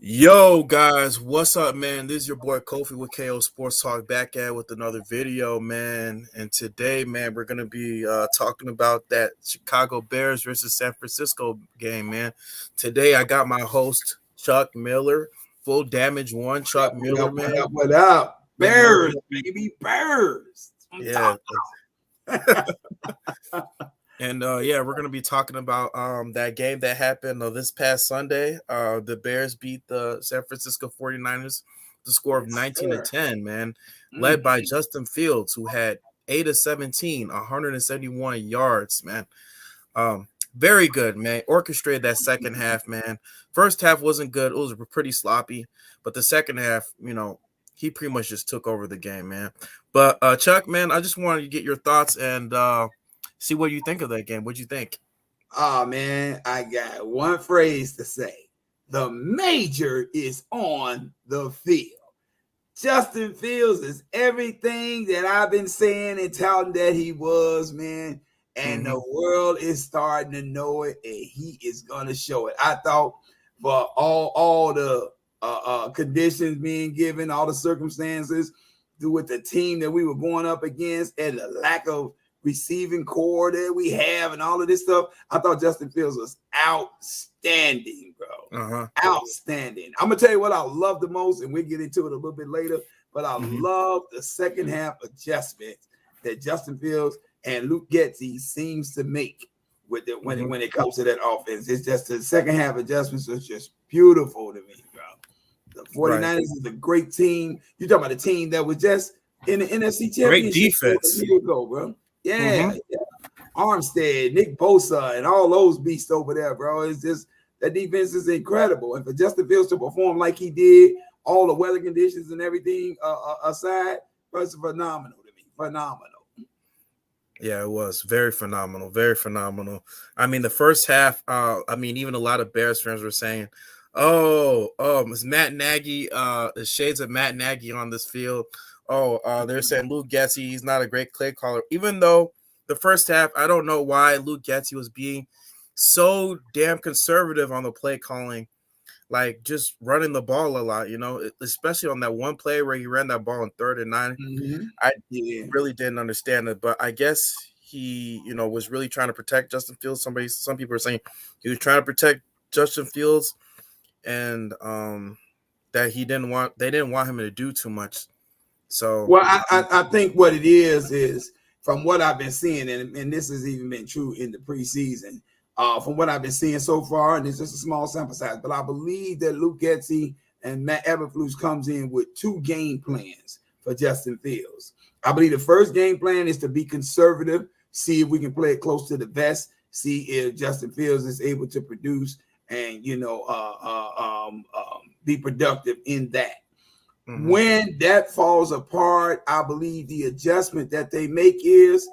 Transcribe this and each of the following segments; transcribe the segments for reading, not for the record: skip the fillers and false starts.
Yo guys, what's up, man? This is your boy Kofi with KO Sports Talk back at with another video, man. And today, man, we're gonna be talking about that Chicago Bears versus San Francisco game, man. Today, I got my host Chuck Miller, Full Damage One, Chuck Miller, man. What up? Bears, baby, Bears. Yeah. And we're gonna be talking about that game that happened this past Sunday. The Bears beat the San Francisco 49ers the score of 19-10, man, led by Justin Fields, who had 8 of 17, 171 yards, man. Very good, man. Orchestrated that second half, man. First half wasn't good. It was pretty sloppy, but the second half, he pretty much just took over the game, man. But Chuck, man, I just wanted to get your thoughts and see what you think of that game. What'd you think? Oh, man, I got one phrase to say. The major is on the field. Justin Fields is everything that I've been saying and touting that he was, man. And the world is starting to know it, and he is going to show it. I thought for all the conditions being given, all the circumstances, with the team that we were going up against and the lack of receiving core that we have and all of this stuff, I thought Justin Fields was outstanding, bro. Outstanding. I'm gonna tell you what I love the most, and we'll get into it a little bit later, but I love the second half adjustments that Justin Fields and Luke Getsy seems to make with it when it comes to that offense. It's just the second half adjustments are just beautiful to me, bro. The 49ers is a great team. You're talking about a team that was just in the NFC Championship great defense a year ago, bro. Yeah. Armstead, Nick Bosa, and all those beasts over there, bro. It's just that defense is incredible. And for Justin Fields to perform like he did, all the weather conditions and everything aside, was phenomenal to me. Phenomenal. Yeah, it was very phenomenal. Very phenomenal. I mean, the first half, even a lot of Bears fans were saying, it's Matt Nagy, the shades of Matt Nagy on this field. They're saying Luke Getsy, he's not a great play caller. Even though the first half, I don't know why Luke Getsy was being so damn conservative on the play calling, like just running the ball a lot, especially on that one play where he ran that ball on 3rd and 9. I really didn't understand it, but I guess he, was really trying to protect Justin Fields. Some people are saying he was trying to protect Justin Fields, and that they didn't want him to do too much. So, well, I think what it is from what I've been seeing, and this has even been true in the preseason, from what I've been seeing so far, and it's just a small sample size, but I believe that Luke Getsy and Matt Eberflus comes in with 2 game plans for Justin Fields. I believe the first game plan is to be conservative, see if we can play it close to the vest, see if Justin Fields is able to produce and, be productive in that. When that falls apart, I believe the adjustment that they make is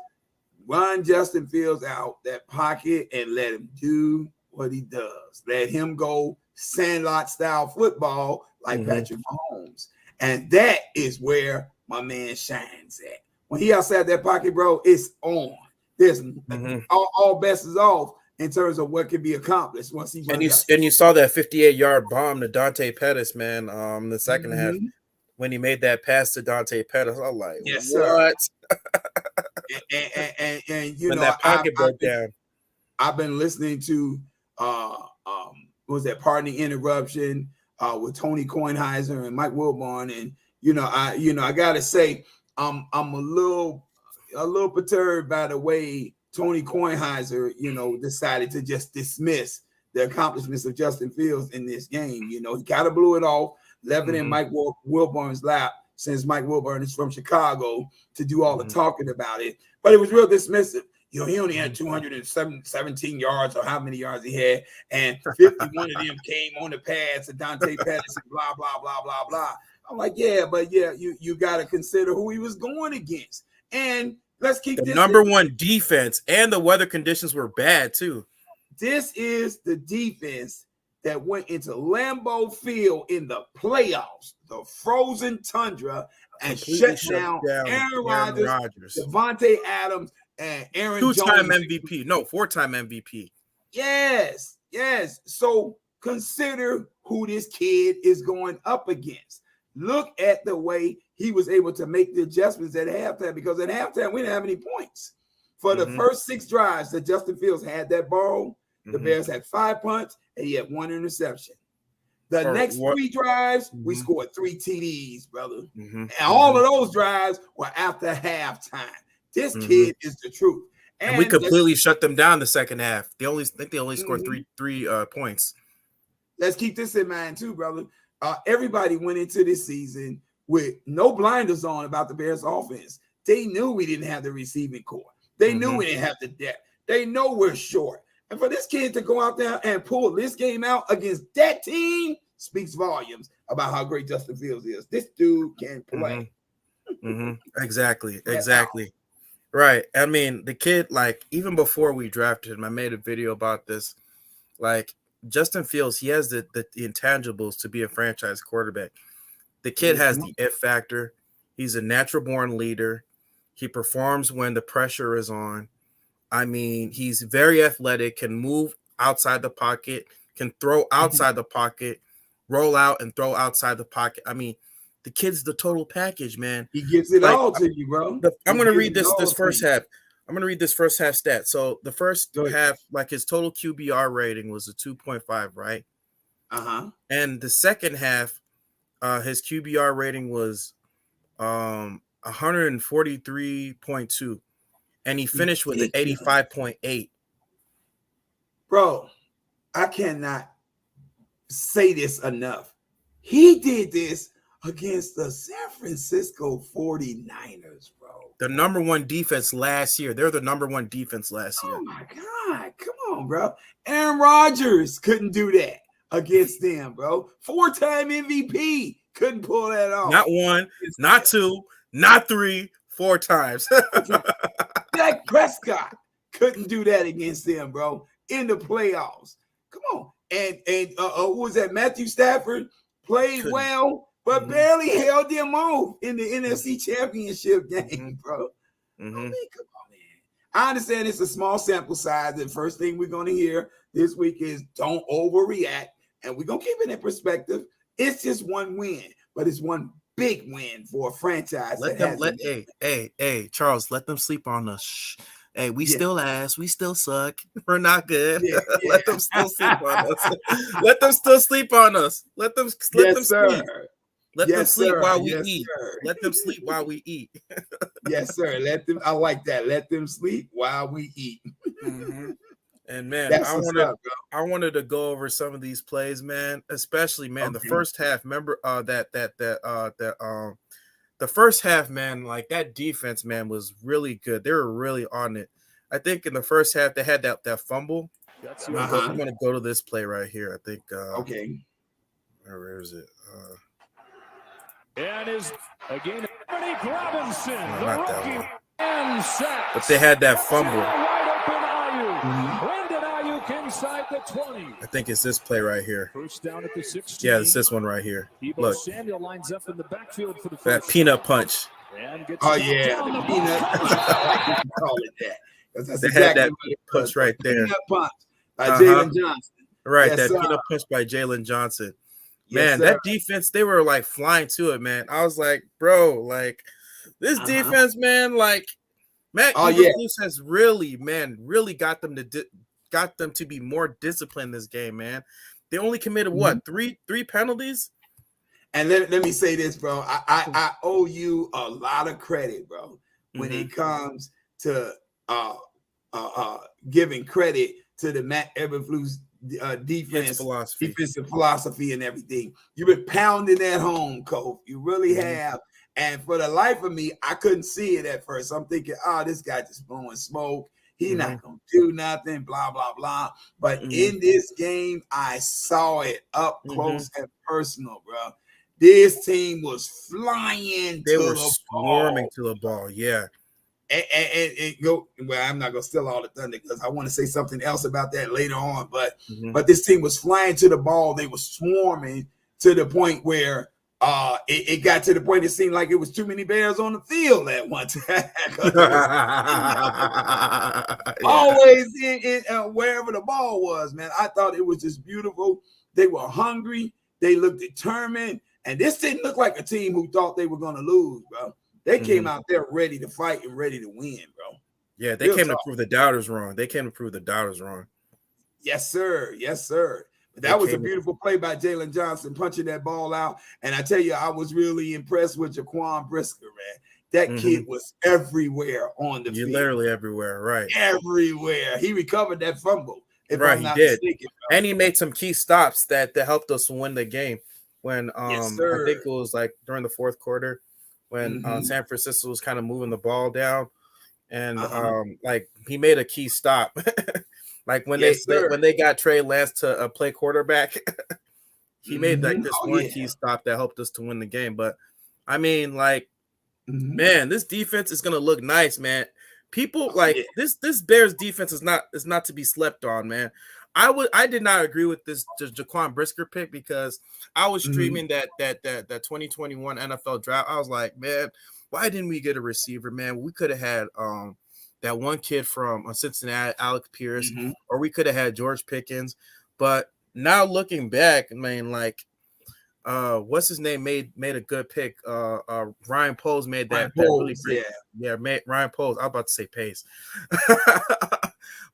run Justin Fields out that pocket and let him do what he does. Let him go Sandlot style football like Patrick Mahomes. And that is where my man shines at. When he outside that pocket, bro, it's on. There's all bets is off in terms of what can be accomplished once he runs. And you saw that 58-yard bomb to Dante Pettis, man, in the second half. When he made that pass to Dante Pettis, I was like, yes, what? and when that pocket broke down. I've been listening to what was that Pardon the Interruption with Tony Kornheiser and Mike Wilborn, and I gotta say I'm a little perturbed by the way Tony Kornheiser decided to just dismiss the accomplishments of Justin Fields in this game. He kind of blew it off, left it in Mike Wilborn's lap, since Mike Wilborn is from Chicago, to do all the talking about it. But it was real dismissive. He only had 217 yards, or how many yards he had, and 51 of them came on the pass to Dante Pettis and blah, blah, blah, blah, blah. I'm like, you got to consider who he was going against. And let's keep the number one defense, and the weather conditions were bad too. This is the defense that went into Lambeau Field in the playoffs, the frozen tundra, and shut down Aaron Rodgers, Devontae Adams, and Aaron Jones. 2-time MVP. No, 4-time MVP. Yes. So consider who this kid is going up against. Look at the way he was able to make the adjustments at halftime, because at halftime we didn't have any points. For the first 6 drives that Justin Fields had that ball, the Bears had 5 punts and he had 1 interception. The next 3 drives, we scored 3 TDs, brother. And all of those drives were after halftime. This kid is the truth. And we completely shut them down the second half. I think they only scored three points. Let's keep this in mind too, brother. Everybody went into this season with no blinders on about the Bears offense. They knew we didn't have the receiving core. They knew we didn't have the depth. They know we're short. And for this kid to go out there and pull this game out against that team speaks volumes about how great Justin Fields is. This dude can play. Exactly. Right. I mean, the kid, like, even before we drafted him, I made a video about this. Like, Justin Fields, he has the intangibles to be a franchise quarterback. The kid has the it factor. He's a natural-born leader. He performs when the pressure is on. I mean, he's very athletic, can move outside the pocket, can throw outside the pocket, roll out and throw outside the pocket. I mean, the kid's the total package, man. He gives it all to you, bro. I'm going to read this first half. I'm going to read this first half stat. So the first half, like, his total QBR rating was a 2.5, right? And the second half, his QBR rating was 143.2. And he finished with an 85.8. Bro, I cannot say this enough. He did this against the San Francisco 49ers, bro. The number 1 defense last year. They're the number 1 defense last year. Oh, my God. Come on, bro. Aaron Rodgers couldn't do that against them, bro. 4-time MVP couldn't pull that off. Not 1, not 2, not 3, 4 times. Dak Prescott couldn't do that against them, bro, in the playoffs. Come on. And who was that? Matthew Stafford played well, but barely held them off in the NFC Championship game, bro. I mean, come on, man. I understand it's a small sample size. The first thing we're going to hear this week is don't overreact. And we're going to keep it in perspective. It's just 1 win, but it's 1 big win for a franchise. Hey, Charles, let them sleep on us. Shh. Hey, we still ass. We still suck. We're not good. Let them still sleep on us. Let them still sleep on us. Let them sleep. Let them sleep while we eat. Let them sleep while we eat. Yes, sir. I like that. Let them sleep while we eat. And man, I wanted to go over some of these plays, man. Especially, man, the first half. Remember the first half, man. Like, that defense, man, was really good. They were really on it. I think in the first half they had that fumble. I'm gonna go to this play right here. I think. Where is it? And is again Dominique Robinson, no, the not that rookie, one. and sacks. But they had that fumble. Brandon Ayuk inside the 20. I think it's this play right here. First down at the 16. Yeah, it's this one right here. Look, Samuel lines up in the backfield for the first that peanut punch. Oh yeah, the peanut punch. I like to call it that. That's they exactly had that punch right there. Peanut punch by Jalen Johnson. Right, that peanut punch by Jalen Johnson. Man, that defense, they were like flying to it, man. I was like, bro, like this defense, man, like Matt Eberflus has really got them to be more disciplined this game, man. They only committed what, three penalties? And let me say this, bro. I owe you a lot of credit, bro, when it comes to giving credit to the Matt Eberflus defensive philosophy and everything. You've been pounding that home, Coach. You really have. And for the life of me, I couldn't see it at first. I'm thinking, this guy just blowing smoke. He's not going to do nothing, blah, blah, blah. But in this game, I saw it up close and personal, bro. This team was flying. They were swarming to the ball, yeah. And go. Well, I'm not gonna steal all the thunder because I want to say something else about that later on. But this team was flying to the ball. They were swarming to the point where it got to the point it seemed like it was too many Bears on the field at one time. Always in wherever the ball was, man. I thought it was just beautiful. They were hungry. They looked determined. And this didn't look like a team who thought they were going to lose, bro. They came out there ready to fight and ready to win, bro. Yeah, they came to prove the doubters wrong. Yes, sir. Yes, sir. But that was a beautiful play by Jalen Johnson punching that ball out. And I tell you, I was really impressed with Jaquan Brisker, man. That kid was everywhere on the field. Literally everywhere, right? Everywhere. He recovered that fumble. If right, I'm not he did. mistaken, bro. And he made some key stops that helped us win the game. When yes, I think it was like during the fourth quarter when San Francisco was kind of moving the ball down, and like he made a key stop. Like when they got Trey Lance to play quarterback, he made like this key stop that helped us to win the game. But I mean, like, man, this defense is gonna look nice, man. People this Bears defense is not to be slept on, man. I did not agree with this Jaquan Brisker pick because I was streaming that 2021 NFL draft. I was like, man, why didn't we get a receiver, man? We could have had that one kid from Cincinnati, Alec Pierce, or we could have had George Pickens. But now looking back, I mean, like, what's his name made a good pick. Ryan Poles made that really great. Ryan Poles. I was about to say Pace,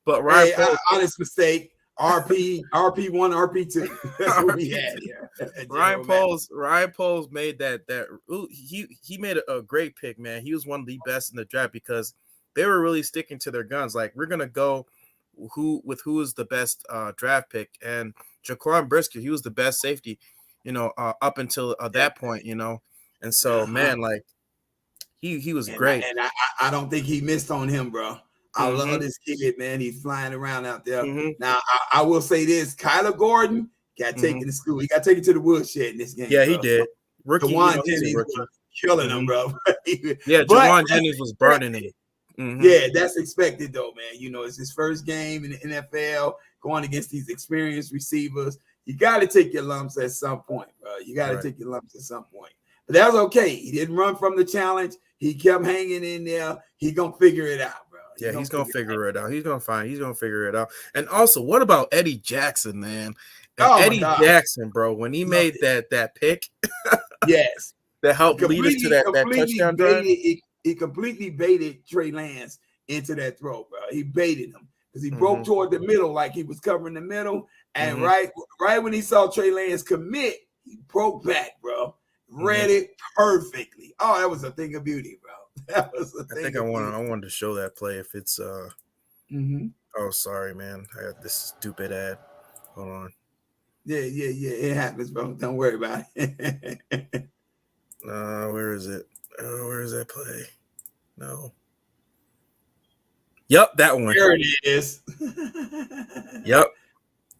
but Ryan Poles, honest mistake. RP1, RP2. That's what we had here. Ryan Poles made that. He made a great pick, man. He was one of the best in the draft because they were really sticking to their guns. Like, we're gonna go who is the best draft pick, and Jaquan Brisker, he was the best safety, up until that point, and so man, like he was great, and I don't think he missed on him, bro. I love this kid, man. He's flying around out there. Now, I will say this: Kyler Gordon got taken to school. He got taken to the woodshed in this game. Yeah, he did. Rookie, Jawan Jennings was killing him, bro. Jawan Jennings was burning him. Yeah, that's expected, though, man. It's his first game in the NFL, going against these experienced receivers. You got to take your lumps at some point, bro. You got to take your lumps at some point. But that was okay. He didn't run from the challenge. He kept hanging in there. He going to figure it out. Yeah, he's gonna figure it out. He's gonna figure it out. And also, what about Eddie Jackson, man? Eddie Jackson, bro, when he made that pick, yes, that helped lead us to that touchdown drive. He completely baited Trey Lance into that throw, bro. He baited him because he broke toward the middle, like he was covering the middle. And right when he saw Trey Lance commit, he broke back, bro. Read it perfectly. Oh, that was a thing of beauty, bro. That was a thing. I think I wanted to show that play if it's Oh, sorry, man. I got this stupid ad. Hold on. Yeah. It happens, bro. Don't worry about it. Where is it? Where is that play? No. Yep, that one. There it is. Yep.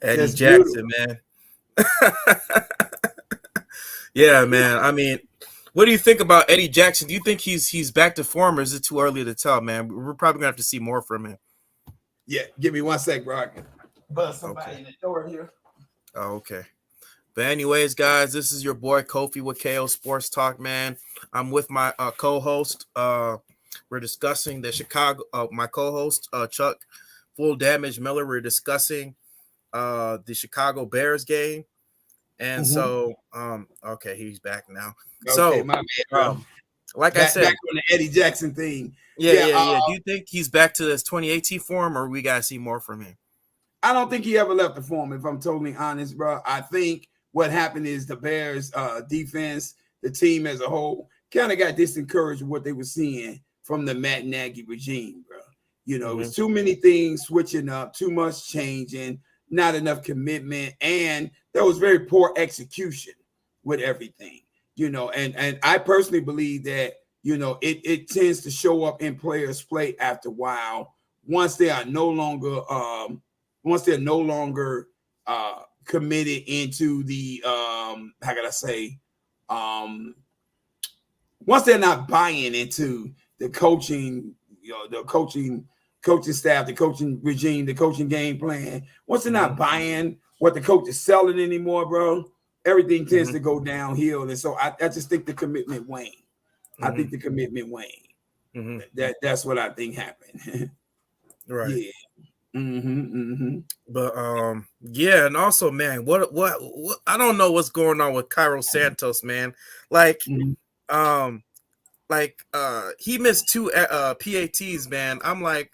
Eddie Jackson, man. Yeah, man. I mean, what do you think about Eddie Jackson? Do you think he's back to form, or is it too early to tell, man? We're probably gonna have to see more from him. Yeah, give me 1 sec, bro. I can buzz somebody in the door here. Oh, okay. But anyways, guys, this is your boy Kofi with KO Sports Talk, man. I'm with my co-host. We're discussing the Chicago. My co-host Chuck Full Damage Miller. We're discussing the Chicago Bears game. And so, okay, he's back now. Okay, so, my man, like I said, back on the Eddie Jackson thing. Yeah. Do you think he's back to this 2018 form, or we gotta see more from him? I don't think he ever left the form, if I'm totally honest, bro. I think what happened is the Bears defense, the team as a whole, kind of got disencouraged with what they were seeing from the Matt Nagy regime, bro. It was too many things switching up, too much changing, not enough commitment, and there was very poor execution with everything, and I personally believe that, it tends to show up in players' play after a while once they are no longer committed into the once they're not buying into the coaching, the coaching staff, the coaching regime, the coaching game plan. Once they're not buying what the coach is selling anymore, bro, everything tends to go downhill. And so I just think the commitment waned. I think the commitment waned. That's what I think happened. Right. Yeah. But yeah, and also, man, what I don't know what's going on with Cairo Santos, man. Like, he missed 2 PATs, man. I'm like,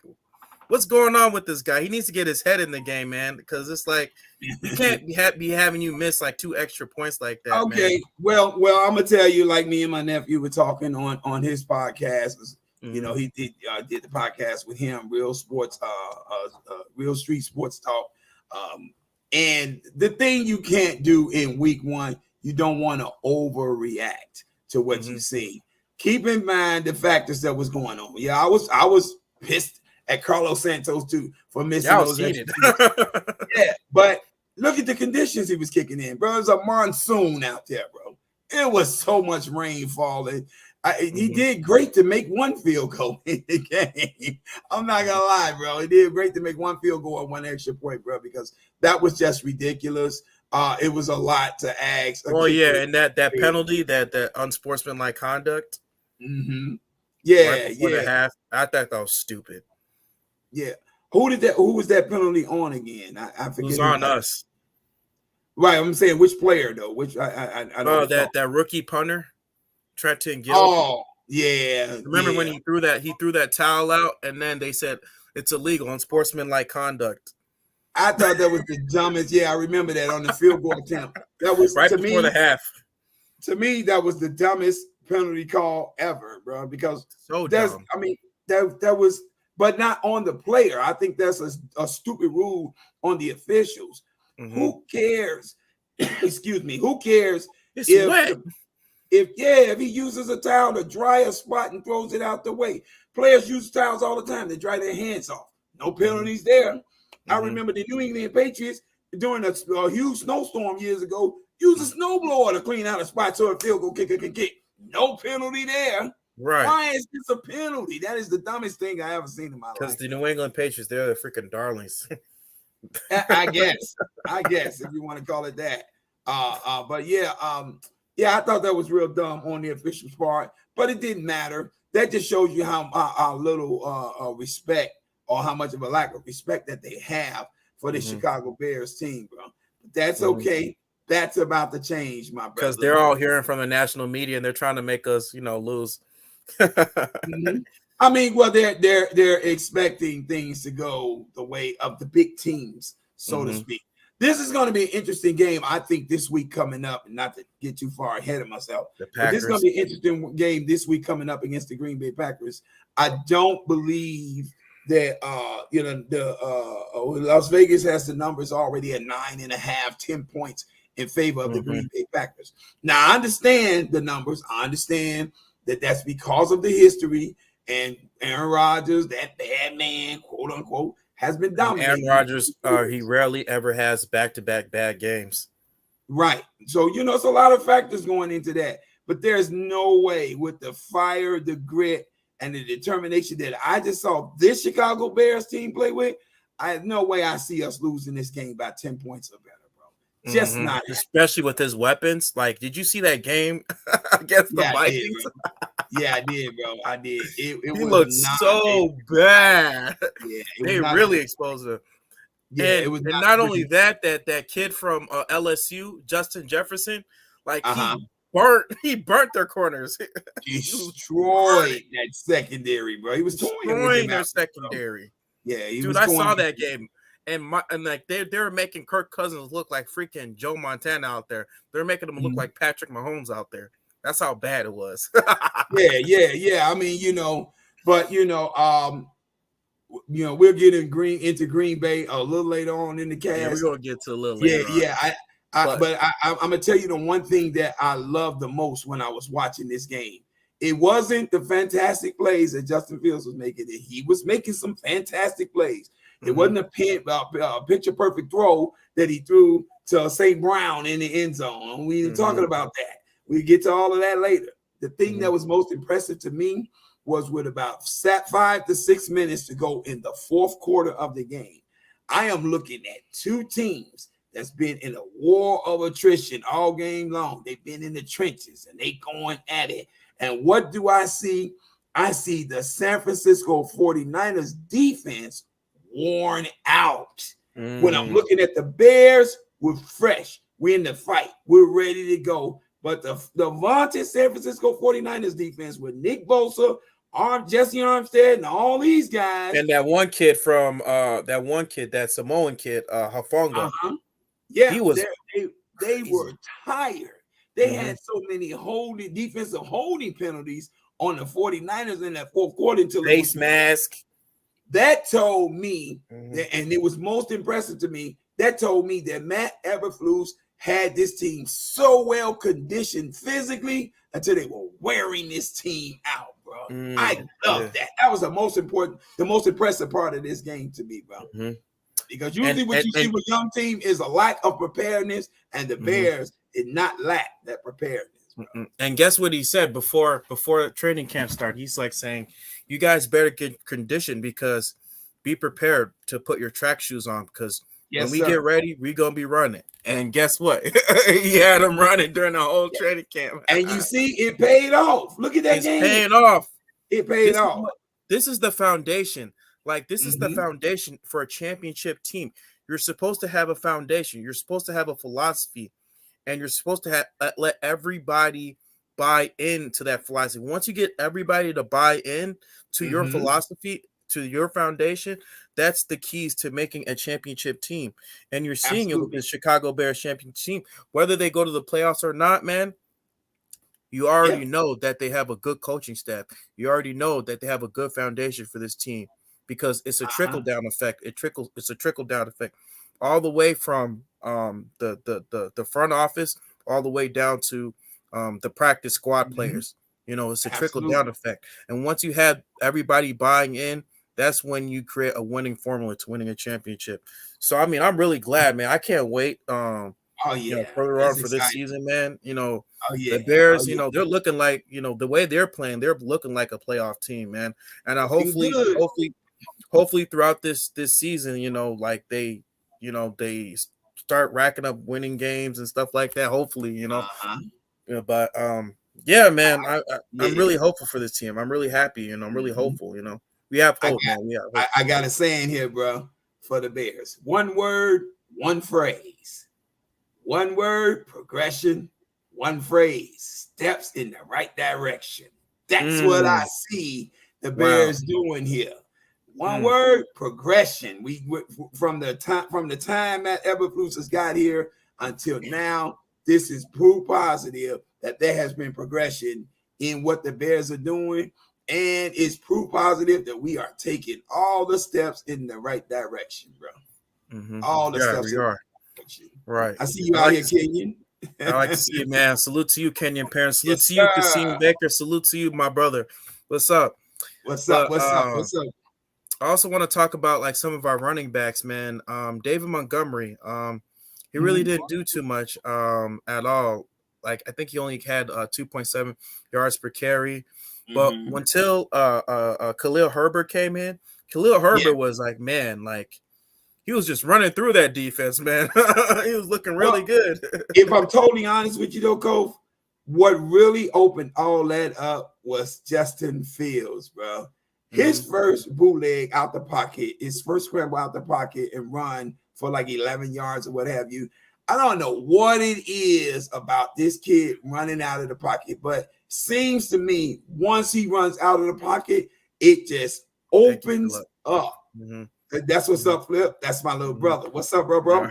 what's going on with this guy? He needs to get his head in the game, man, because it's like you can't be having you miss like 2 extra points like that, Okay, man. well, I'm gonna tell you, like me and my nephew were talking on his podcast. You know, he did the podcast with him, Real Sports, Real Street Sports Talk. And the thing you can't do in week 1, you don't want to overreact to what you see. Keep in mind the factors that was going on. Yeah, I was pissed at Carlos Santos too for missing those extra. Yeah, but look at the conditions he was kicking in, bro. It was a monsoon out there, bro. It was so much rain falling. He did great to make 1 field goal in the game. I'm not gonna lie, bro. He did great to make 1 field goal and 1 extra point, bro, because that was just ridiculous. It was a lot to ask. Oh yeah, and that penalty, that unsportsmanlike conduct. Yeah, right before the half, I thought that was stupid. Yeah, who was that penalty on again? I forget. It was on us. Right, I'm saying which player though? Which I don't know. That rookie punter, Trenton Gill. Oh yeah. Remember when he threw that towel out, and then they said it's illegal, unsportsmanlike conduct. I thought that was the dumbest. Yeah, I remember that on the field goal attempt. That was right before the half. To me, that was the dumbest penalty call ever, bro. Because so dumb. I mean, that was, but not on the player. I think that's a stupid rule on the officials. Who cares? Excuse me. Who cares it's wet. If he uses a towel to dry a spot and throws it out the way? Players use towels all the time to dry their hands off. No penalties there. I remember the New England Patriots during a huge snowstorm years ago used a snowblower to clean out a spot so a field goal kicker can kick. No penalty there. Right. Why is this a penalty? That is the dumbest thing I ever seen in my life. Because the New England Patriots, they're the freaking darlings. I guess if you want to call it that. But yeah, I thought that was real dumb on the officials' part, but it didn't matter. That just shows you how little respect or how much of a lack of respect that they have for the Chicago Bears team, bro. But that's okay. That's about to change, my brother. Because they're all hearing from the national media and they're trying to make us, lose. I mean, well, they're expecting things to go the way of the big teams, so to speak. This is going to be an interesting game, I think, this week coming up, and not to get too far ahead of myself. But this is going to be an interesting game this week coming up against the Green Bay Packers. I don't believe that Las Vegas has the numbers already at 9.5, 10 points in favor of the Green Bay Packers. Now, I understand the numbers. I understand that that's because of the history. And Aaron Rodgers, that bad man, quote unquote, has been dominating. Aaron Rodgers, he rarely ever has back-to-back bad games. Right. So, it's a lot of factors going into that. But there's no way with the fire, the grit, and the determination that I just saw this Chicago Bears team play with, I have no way I see us losing this game by 10 points or better, bro. Just not. Especially with his weapons. Like, did you see that game against the Vikings? Yeah, I did, bro. I did. He looked so bad. Yeah, they really exposed him. Yeah, and, it was not only that kid from LSU, Justin Jefferson, like he burnt their corners. He destroyed that secondary, bro. He was destroying their secondary. Bro. Yeah, dude, I saw that game. And like they were making Kirk Cousins look like freaking Joe Montana out there. They're making him look like Patrick Mahomes out there. That's how bad it was. Yeah. I mean, but we'll get into Green Bay a little later on in the cast. Yeah, we're gonna get to a little later. Yeah. But I'm gonna tell you the one thing that I loved the most when I was watching this game. It wasn't the fantastic plays that Justin Fields was making. He was making some fantastic plays. It wasn't a picture perfect throw that he threw to St. Brown in the end zone. We ain't talking about that. We get to all of that later. The thing that was most impressive to me was with about 5 to 6 minutes to go in the fourth quarter of the game. I am looking at 2 teams that's been in a war of attrition all game long. They've been in the trenches and they going at it. And what do I see? I see the San Francisco 49ers defense worn out. When I'm Mm. looking at the Bears, we're fresh. We're in the fight. We're ready to go. But the vaunted San Francisco 49ers defense with Nick Bosa, Jesse Armstead, and all these guys. And that one kid from that Samoan kid, Hafonga. Yeah, He was they were tired. They had so many defensive holding penalties on the 49ers in that fourth quarter until face mask. That told me, and it was most impressive to me, that told me that Matt Eberflus had this team so well conditioned physically until they were wearing this team out, bro. I love that. That was the most impressive part of this game to me, bro. Because usually what you see with young team is a lack of preparedness, and the Bears did not lack that preparedness. And guess what he said before training camp started? He's like saying, you guys better get conditioned because be prepared to put your track shoes on because when we get ready, we're going to be running. And guess what? He had them running during the whole training camp. And you see, it paid off. Look at that game. It's paying off. It paid off. This is the foundation. Like, this is the foundation for a championship team. You're supposed to have a foundation. You're supposed to have a philosophy. And you're supposed to let everybody buy into that philosophy. Once you get everybody to buy in to your philosophy, to your foundation, that's the keys to making a championship team. And you're seeing it with the Chicago Bears championship team. Whether they go to the playoffs or not, man, you already know that they have a good coaching staff. You already know that they have a good foundation for this team because it's a trickle-down effect. It's a trickle-down effect all the way from the front office all the way down to the practice squad players. You know, it's a trickle-down effect. And once you have everybody buying in, that's when you create a winning formula to winning a championship. So, I mean, I'm really glad, man. I can't wait further on for this season, man. You know, the Bears, you know, they're looking like, you know, the way they're playing, they're looking like a playoff team, man. And hopefully throughout this season, you know, like they start racking up winning games and stuff like that. Hopefully, you know. But yeah, man, I'm really hopeful for this team. I'm really happy, you know. I'm really hopeful, you know. We have hope, man. We have hope. I got a saying here, bro, for the Bears. One word, one phrase. One word, progression. One phrase, steps in the right direction. That's what I see the Bears doing here. One word, progression. We from the time Matt Eberflus has got here until now, this is proof positive that there has been progression in what the Bears are doing. And it's proof positive that we are taking all the steps in the right direction, bro. All the steps. We are. Right. I see you out here, Kenyon. I like to see it, man. Salute to you, Kenyan parents. Salute to you, Kasim Baker. Salute to you, my brother. What's up? What's up? I also want to talk about like some of our running backs, man. David Montgomery. He really didn't do too much at all. Like I think he only had 2.7 yards per carry. But until Khalil Herbert came in, Khalil Herbert was like, man, like he was just running through that defense, man. He was looking really good. If I'm totally honest with you, though, Cove, what really opened all that up was Justin Fields, bro. His first bootleg out the pocket, his first scramble out the pocket and run for like 11 yards or what have you. I don't know what it is about this kid running out of the pocket, but seems to me once he runs out of the pocket, it just opens up. That's what's up, Flip. That's my little brother. What's up, bro?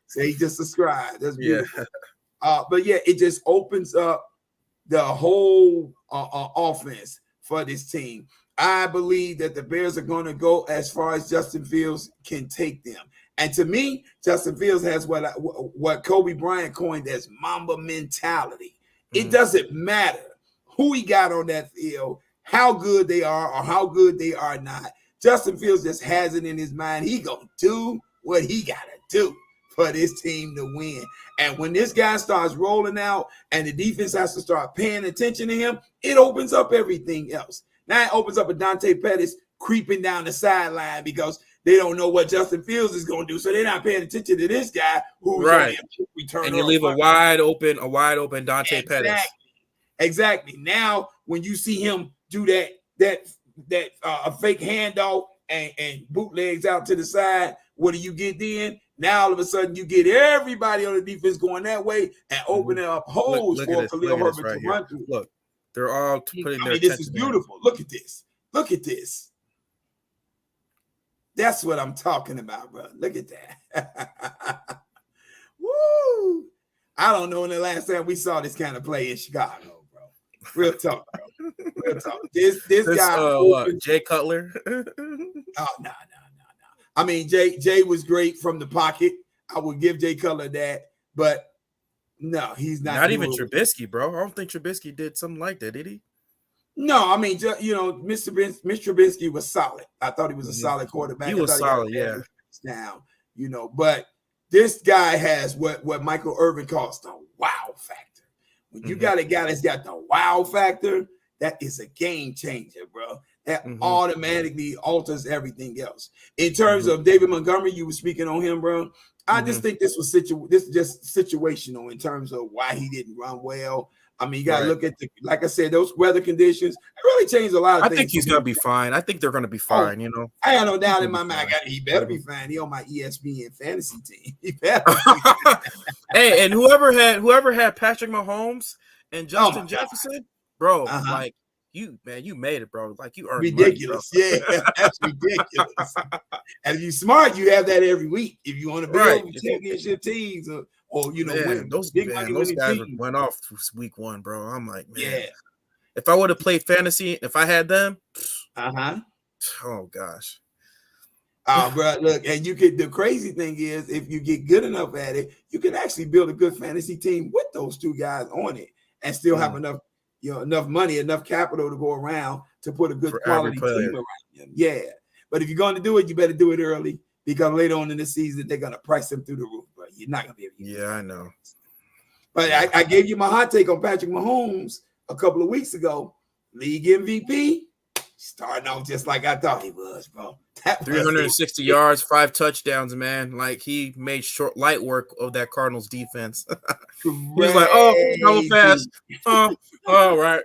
So he just subscribed. That's beautiful. But yeah, it just opens up the whole offense for this team. I believe that the Bears are going to go as far as Justin Fields can take them. And to me, Justin Fields has what Kobe Bryant coined as Mamba mentality. It doesn't matter who he got on that field, how good they are or how good they are not. Justin Fields just has it in his mind. He going to do what he got to do for this team to win. And when this guy starts rolling out and the defense has to start paying attention to him, it opens up everything else. Now it opens up a Dante Pettis creeping down the sideline because they don't know what Justin Fields is going to do. So they're not paying attention to this guy who's going to return. And you leave a wide open Dante Pettis. Exactly. Now, when you see him do that a fake handoff and bootlegs out to the side, what do you get then? Now all of a sudden you get everybody on the defense going that way and opening up holes for Khalil Herbert to run through. Look, they're all putting their this is beautiful. In. Look at this. Look at this. That's what I'm talking about, bro. Look at that. Woo! I don't know when the last time we saw this kind of play in Chicago, bro. Real talk, bro. Real talk. This guy, Jay Cutler. No. I mean, Jay was great from the pocket. I would give Jay Cutler that, but no, he's not. Not even Trubisky, bro. I don't think Trubisky did something like that, did he? No, I mean, Mr. Trubisky was solid. I thought he was a solid quarterback. He was solid, yeah. Now, but this guy has what Michael Irvin calls the wow factor. When you got a guy that's got the wow factor, that is a game changer, bro. That automatically alters everything else. In terms of David Montgomery, you were speaking on him, bro. I just think this was just situational in terms of why he didn't run well. I mean, you got to look at like I said, those weather conditions. It really changed a lot of things. I think he's going to be fine. I think they're going to be fine, I got no doubt in my mind. He better be fine. He on my ESPN fantasy team. He better. Hey, and whoever had Patrick Mahomes and Justin Jefferson, bro, like you made it, bro. Like you earned ridiculous. Money, yeah, that's ridiculous. And if you're smart, you have that every week. If you want to build championship teams or win. Those guys went off through week 1, bro. I'm like, man, if I would have played fantasy, if I had them, oh gosh. Oh, bro, look, and the crazy thing is, if you get good enough at it, you can actually build a good fantasy team with those two guys on it and still have enough money, enough capital to go around to put a good quality team around them. Yeah. But if you're going to do it, you better do it early because later on in the season, they're going to price them through the roof, bro. You're not going to be able to. Yeah, I know. But I gave you my hot take on Patrick Mahomes a couple of weeks ago. League MVP, starting off just like I thought he was, bro. 360 yards, 5 touchdowns, man. Like he made light work of that Cardinals defense. He was like, double pass. All right.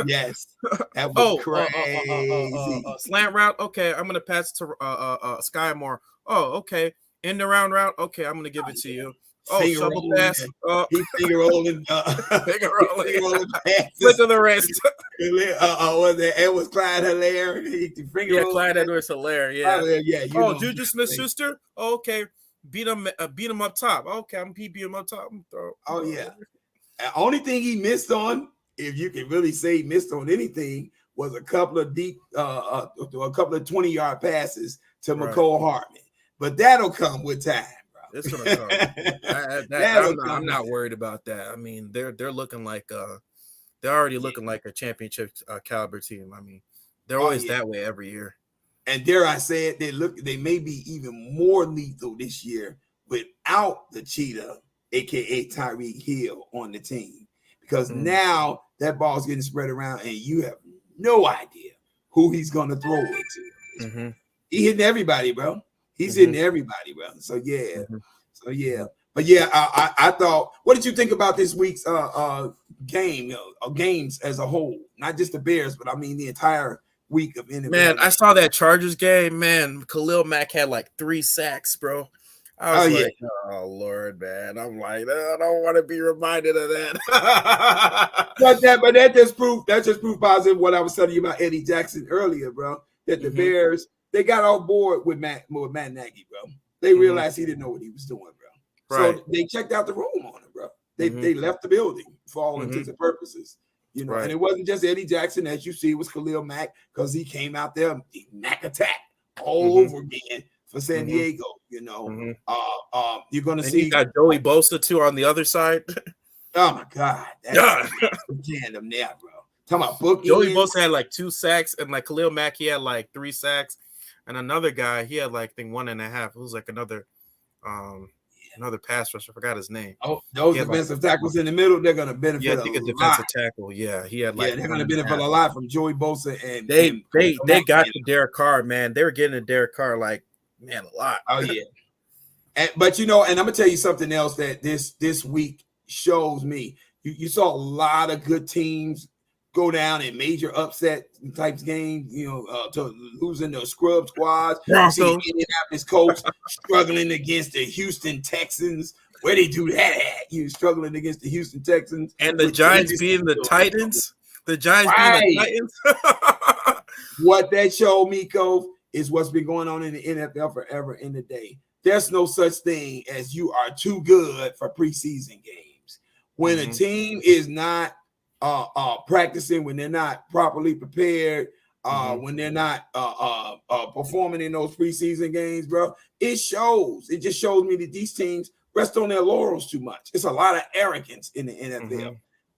Yes. That was crazy. Slant route. Okay, I'm gonna pass it to Sky Moore. Oh, okay. End around route. Okay, I'm gonna give it to you. Shovel pass. He finger rolling. Finger rolling. Flick of the wrist. It was Clyde Hilaire. Clyde Edwards-Hilaire. Yeah. Juju Smith-Schuster. Oh, okay. Beat him up top. Okay, I'm beat him up top. Oh yeah. The only thing he missed on, if you can really say he missed on anything, was a couple of deep, a couple of 20-yard passes to McCole Hardman. But that'll come with time. It's gonna come. I'm not worried about that. I mean, they're looking like they're already looking like a championship caliber team. I mean, they're always that way every year. And dare I say it, they may be even more lethal this year without the cheetah, aka Tyreek Hill, on the team. Because now that ball's getting spread around and you have no idea who he's gonna throw it to. He hitting everybody, bro. He's hitting everybody, bro. So yeah. But yeah, I thought. What did you think about this week's game? Games as a whole, not just the Bears, but I mean the entire week of NFL. Man, I saw that Chargers game. Man, Khalil Mack had like 3 sacks, bro. I was like, oh Lord, man. I'm like, I don't want to be reminded of that. but that just proved positive what I was telling you about Eddie Jackson earlier, bro. That the Bears. They got on board with Matt Nagy, bro. They realized he didn't know what he was doing, bro. Right. So they checked out the room on him, bro. They left the building for all intents and purposes, And it wasn't just Eddie Jackson, as you see, it was Khalil Mack because he came out there, Mack attack all over again for San Diego. You're gonna see. You got Joey Bosa too on the other side. Oh my God, that's tandem there, bro. Talking about bookings. Joey Bosa had like 2 sacks, and like Khalil Mack, he had like 3 sacks. And another guy, he had like 1.5. It was like another pass rusher. I forgot his name. Oh, those defensive tackles in the middle, they're gonna benefit. Yeah, I think a defensive tackle. Yeah, he had like. Yeah, they're gonna benefit a lot from Joey Bosa and they got to Derek Carr, man. They were getting to Derek Carr like, man, a lot. Oh yeah, but and I'm gonna tell you something else that this week shows me. You saw a lot of good teams go down in major upset types games, to losing the scrub squads. You see the Broncos. Indianapolis Colts struggling against the Houston Texans. Where they do that at? You struggling against the Houston Texans. And the Giants being the Titans. The Giants being the Titans. What that showed me, Cove, is what's been going on in the NFL forever in the day. There's no such thing as you are too good for preseason games. When a team is not practicing, when they're not properly prepared, when they're not performing in those preseason games, bro, it shows. It just shows me that these teams rest on their laurels too much. It's a lot of arrogance in the NFL.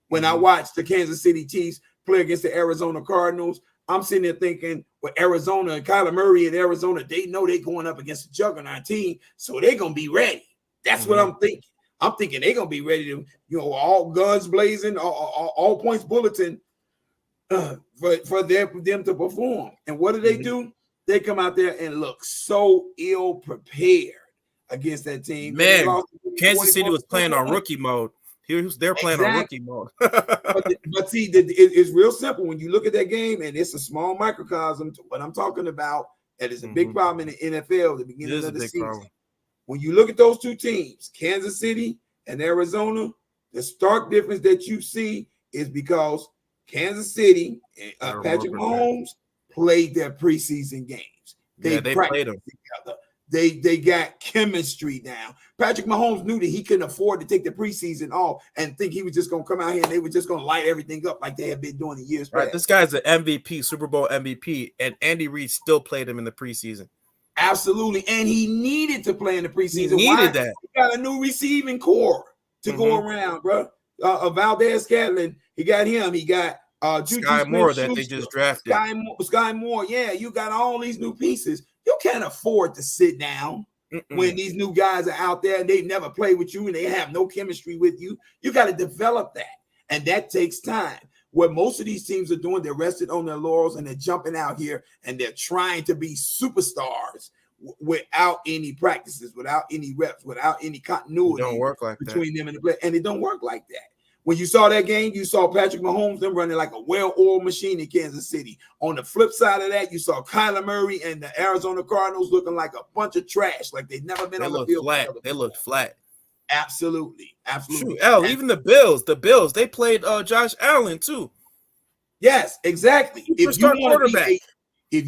When I watched the Kansas City Chiefs play against the Arizona Cardinals, I'm sitting there thinking, well, Arizona and Kyler Murray in Arizona, they know they're going up against a juggernaut team, so they're going to be ready. That's what I'm thinking. I'm thinking they're going to be ready to, all guns blazing, all points bulletin for them to perform. And what do? They come out there and look so ill prepared against that team. Man, Kansas City was playing on rookie mode. They're playing on rookie mode. but see, it's real simple. When you look at that game, and it's a small microcosm to what I'm talking about, and it's a big problem in the NFL at the beginning of the season. Problem. When you look at those two teams, Kansas City and Arizona, the stark difference that you see is because Kansas City and Patrick Mahomes played their preseason games. They played them together. They got chemistry now. Patrick Mahomes knew that he couldn't afford to take the preseason off and think he was just going to come out here and they were just going to light everything up like they have been doing in years past. Right, this guy's an MVP, Super Bowl MVP, and Andy Reid still played him in the preseason. Absolutely, and he needed to play in the preseason. He needed that. He got a new receiving core to go around, bro. Valdez Scantling, he got him. He got Sky Moore that they just drafted. Sky Moore, yeah, you got all these new pieces. You can't afford to sit down when these new guys are out there and they never play with you and they have no chemistry with you. You got to develop that, and that takes time. What most of these teams are doing, they're rested on their laurels and they're jumping out here and they're trying to be superstars without any practices, without any reps, without any continuity. It don't work like between them and the play, and it don't work like that. When you saw that game, you saw Patrick Mahomes them running like a well-oiled machine in Kansas City. On the flip side of that, you saw Kyler Murray and the Arizona Cardinals looking like a bunch of trash, like they've never been on the field. They looked flat. Absolutely. Shoot, even the Bills, they played Josh Allen too. Yes, exactly. If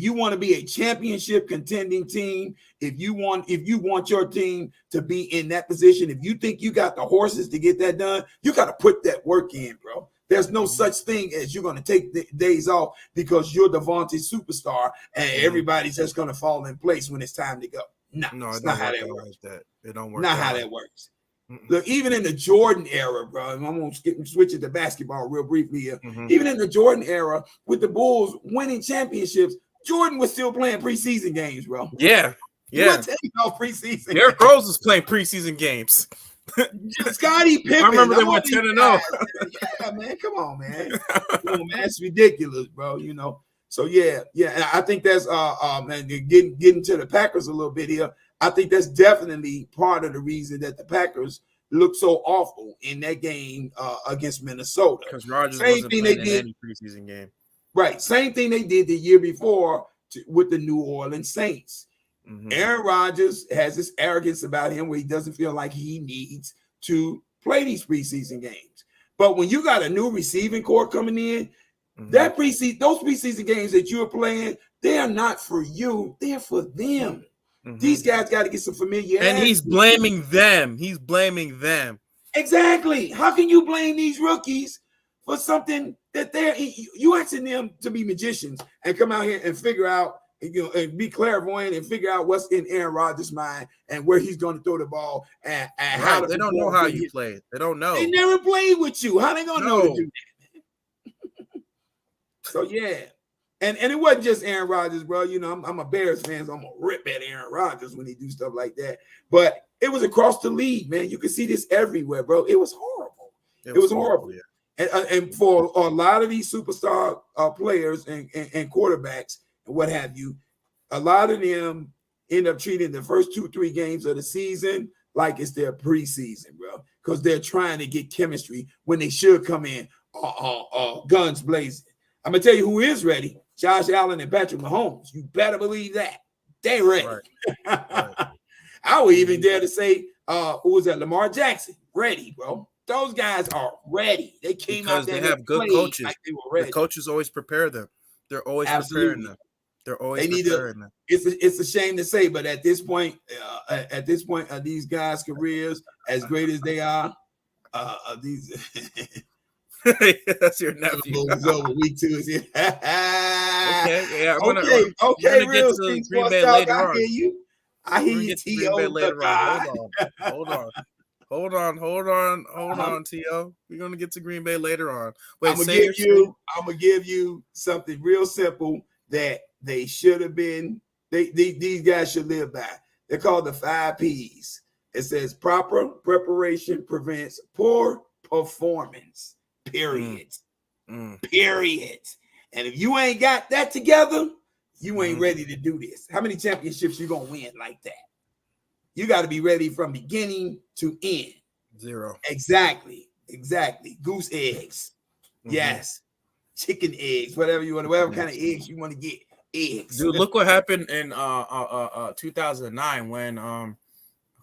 you want to be a championship contending team, if you want your team to be in that position, if you think you got the horses to get that done, you got to put that work in, bro. There's no such thing as you're going to take the days off because you're the vaunted superstar and everybody's just going to fall in place when it's time to go. No, it's not how that works. It don't work. Not how that works. Look, even in the Jordan era, bro, I'm going to switch it to basketball real briefly here. Even in the Jordan era, with the Bulls winning championships, Jordan was still playing preseason games, bro. Yeah. Preseason. Derrick Rose was playing preseason games. Scottie Pippen. I remember they went 10-0. Yeah, man, come on, man. That's ridiculous, bro. So yeah. I think that's man, getting to the Packers a little bit here. I think that's definitely part of the reason that the Packers look so awful in that game against Minnesota. Because Rodgers wasn't playing in any preseason game. Right. Same thing they did the year before with the New Orleans Saints. Aaron Rodgers has this arrogance about him where he doesn't feel like he needs to play these preseason games. But when you got a new receiving core coming in, those preseason games that you're playing, they are not for you. They're for them. These guys got to get some familiarity. And he's blaming them. Exactly. How can you blame these rookies for something that you asking them to be magicians and come out here and figure out, and be clairvoyant and figure out what's in Aaron Rodgers' mind and where he's going to throw the ball and how they don't know how you play. They don't know. They never played with you. How they gonna know to do that? So yeah. And it wasn't just Aaron Rodgers, bro. I'm a Bears fan, so I'm gonna rip at Aaron Rodgers when he do stuff like that. But it was across the league, man. You can see this everywhere, bro. It was horrible. It was horrible. Yeah. And for a lot of these superstar players and quarterbacks and what have you, a lot of them end up treating the first 2-3 games of the season like it's their preseason, bro, because they're trying to get chemistry when they should come in guns blazing. I'm gonna tell you who is ready: Josh Allen and Patrick Mahomes. You better believe that they ready. Right. I would even dare to say, who was that? Lamar Jackson, ready, bro. Those guys are ready. They came Because out there they and have good played coaches. like they were ready. The coaches always prepare them. They're always Absolutely. preparing them. They're always They need preparing to. them. It's a shame to say, but at this point of these guys' careers, as great as they are, these That's your nephew. is over. Week 2 is here. Okay, yeah, Okay, gonna get real to street Green sports Bay talk. later I on. hear you. I hear We're gonna you, get to Green Bay T.O. later on. Hold Uh-huh. on, T.O. We're gonna get to Green Bay later on. Wait, I'm gonna give you something real simple that they should have been. These guys should live by. They're called the 5 P's. It says proper preparation prevents poor performance. Period. Period. And if you ain't got that together, you ain't ready to do this. How many championships you gonna win like that? You got to be ready from beginning to end. 0. Exactly. Goose eggs. Yes. Chicken eggs, whatever kind of eggs you want to get. Eggs. Dude, look what happened in 2009 when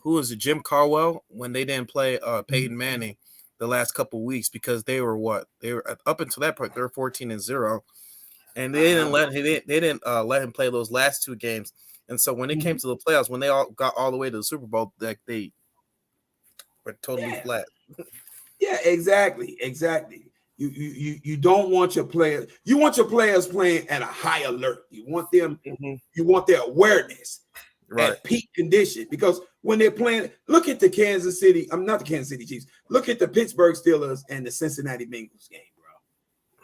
who was it? Jim Caldwell, when they didn't play Peyton Manning the last couple weeks because they were up until that point they were 14-0, and they didn't let him play those last 2 games. And so when it came to the playoffs, when they all got all the way to the Super Bowl, like they were totally flat. Yeah, exactly. You don't want your players. You want your players playing at a high alert. You want them. You want their awareness at peak condition, because when they're playing, look at the Kansas City. I'm not the Kansas City Chiefs. Look at the Pittsburgh Steelers and the Cincinnati Bengals game, bro.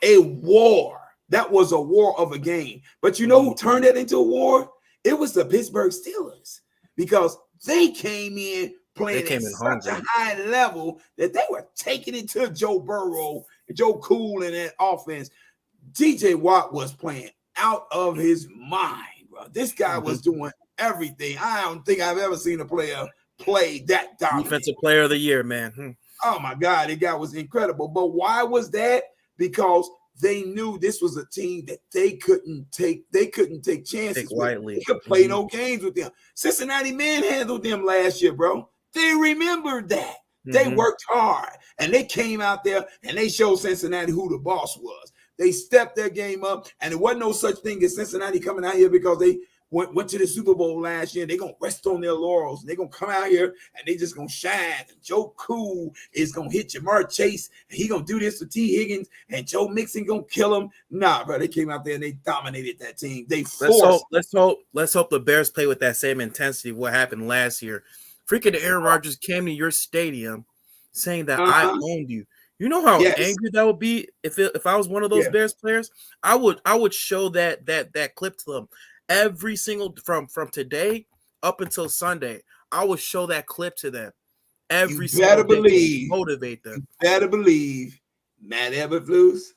A war. That was a war of a game. But you know who turned it into a war? It was the Pittsburgh Steelers, because they came in playing at such a high level that they were taking it to Joe Burrow, Joe Cool in that offense. DJ Watt was playing out of his mind, bro. This guy was doing everything. I don't think I've ever seen a player play that dominant. Defensive player of the year, man. Oh my God, that guy was incredible. But why was that? Because they knew this was a team that they couldn't take chances with. They could play no games with them. Cincinnati manhandled them last year, bro. They remembered that. They worked hard, and they came out there and they showed Cincinnati who the boss was. They stepped their game up, and there wasn't no such thing as Cincinnati coming out here because they went to the Super Bowl last year. They're going to rest on their laurels. They're going to come out here, and they just going to shine. And Joe Cool is going to hit Jamar Chase, and he going to do this to T. Higgins, and Joe Mixon going to kill him. Nah, bro, they came out there, and they dominated that team. They forced. Let's hope the Bears play with that same intensity of what happened last year. Freaking Aaron Rodgers came to your stadium saying that I owned you. You know how angry that would be if I was one of those Bears players? I would show that clip to them every single from today up until Sunday. I would show that clip to them every single day to motivate them. You better believe Matt Eberflus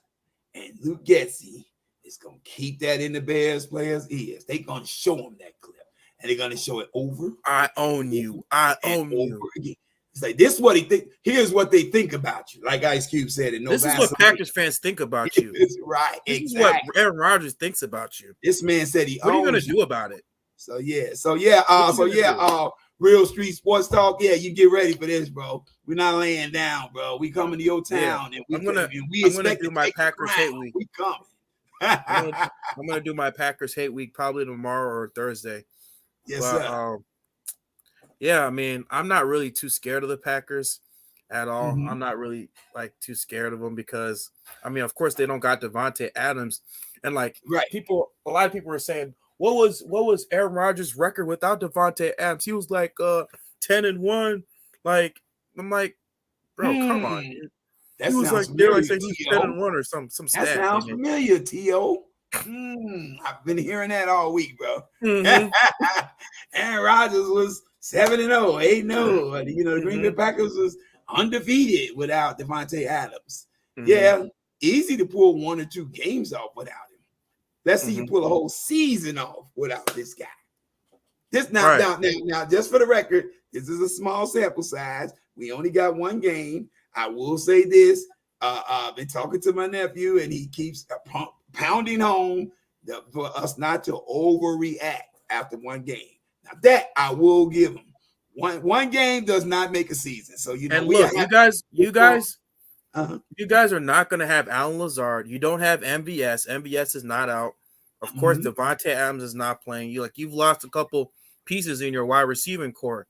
and Luke Getsy is gonna keep that in the Bears players' ears. They're gonna show them that clip, and they're gonna show it over. I own you. I own you. Again. It's like, this is what he think. Here's what they think about you. Like Ice Cube said, this is what Packers fans think about you. Right. This is what Aaron Rodgers thinks about you. This man said he. What are you gonna do about it? So real street sports talk. Yeah, you get ready for this, bro. We're not laying down, bro. We coming to your town, and I'm gonna do my Packers hate week. We coming. I'm gonna do my Packers hate week probably tomorrow or Thursday. Yes, sir. Yeah, I mean, I'm not really too scared of the Packers at all. I'm not really too scared of them because, I mean, of course they don't got Devontae Adams, and a lot of people were saying, what was Aaron Rodgers' record without Devontae Adams? He was 10-1. I'm like, bro, come on. That he was sounds they were familiar, saying he's 10-1 or some stat. That sounds familiar, T.O. I've been hearing that all week, bro. Aaron Rodgers was 7-0, 8-0. The Green Bay Packers was undefeated without Devontae Adams. Yeah, easy to pull 1 or 2 games off without him. Let's see you pull a whole season off without this guy. Now, just for the record, this is a small sample size. We only got 1 game. I will say this: Been talking to my nephew, and he keeps pounding home for us not to overreact after one game. Now that I will give him. One game does not make a season. So and look, you guys are not going to have Alan Lazard. You don't have MVS. MVS is not out. Of course, Devontae Adams is not playing. You've lost a couple pieces in your wide receiving core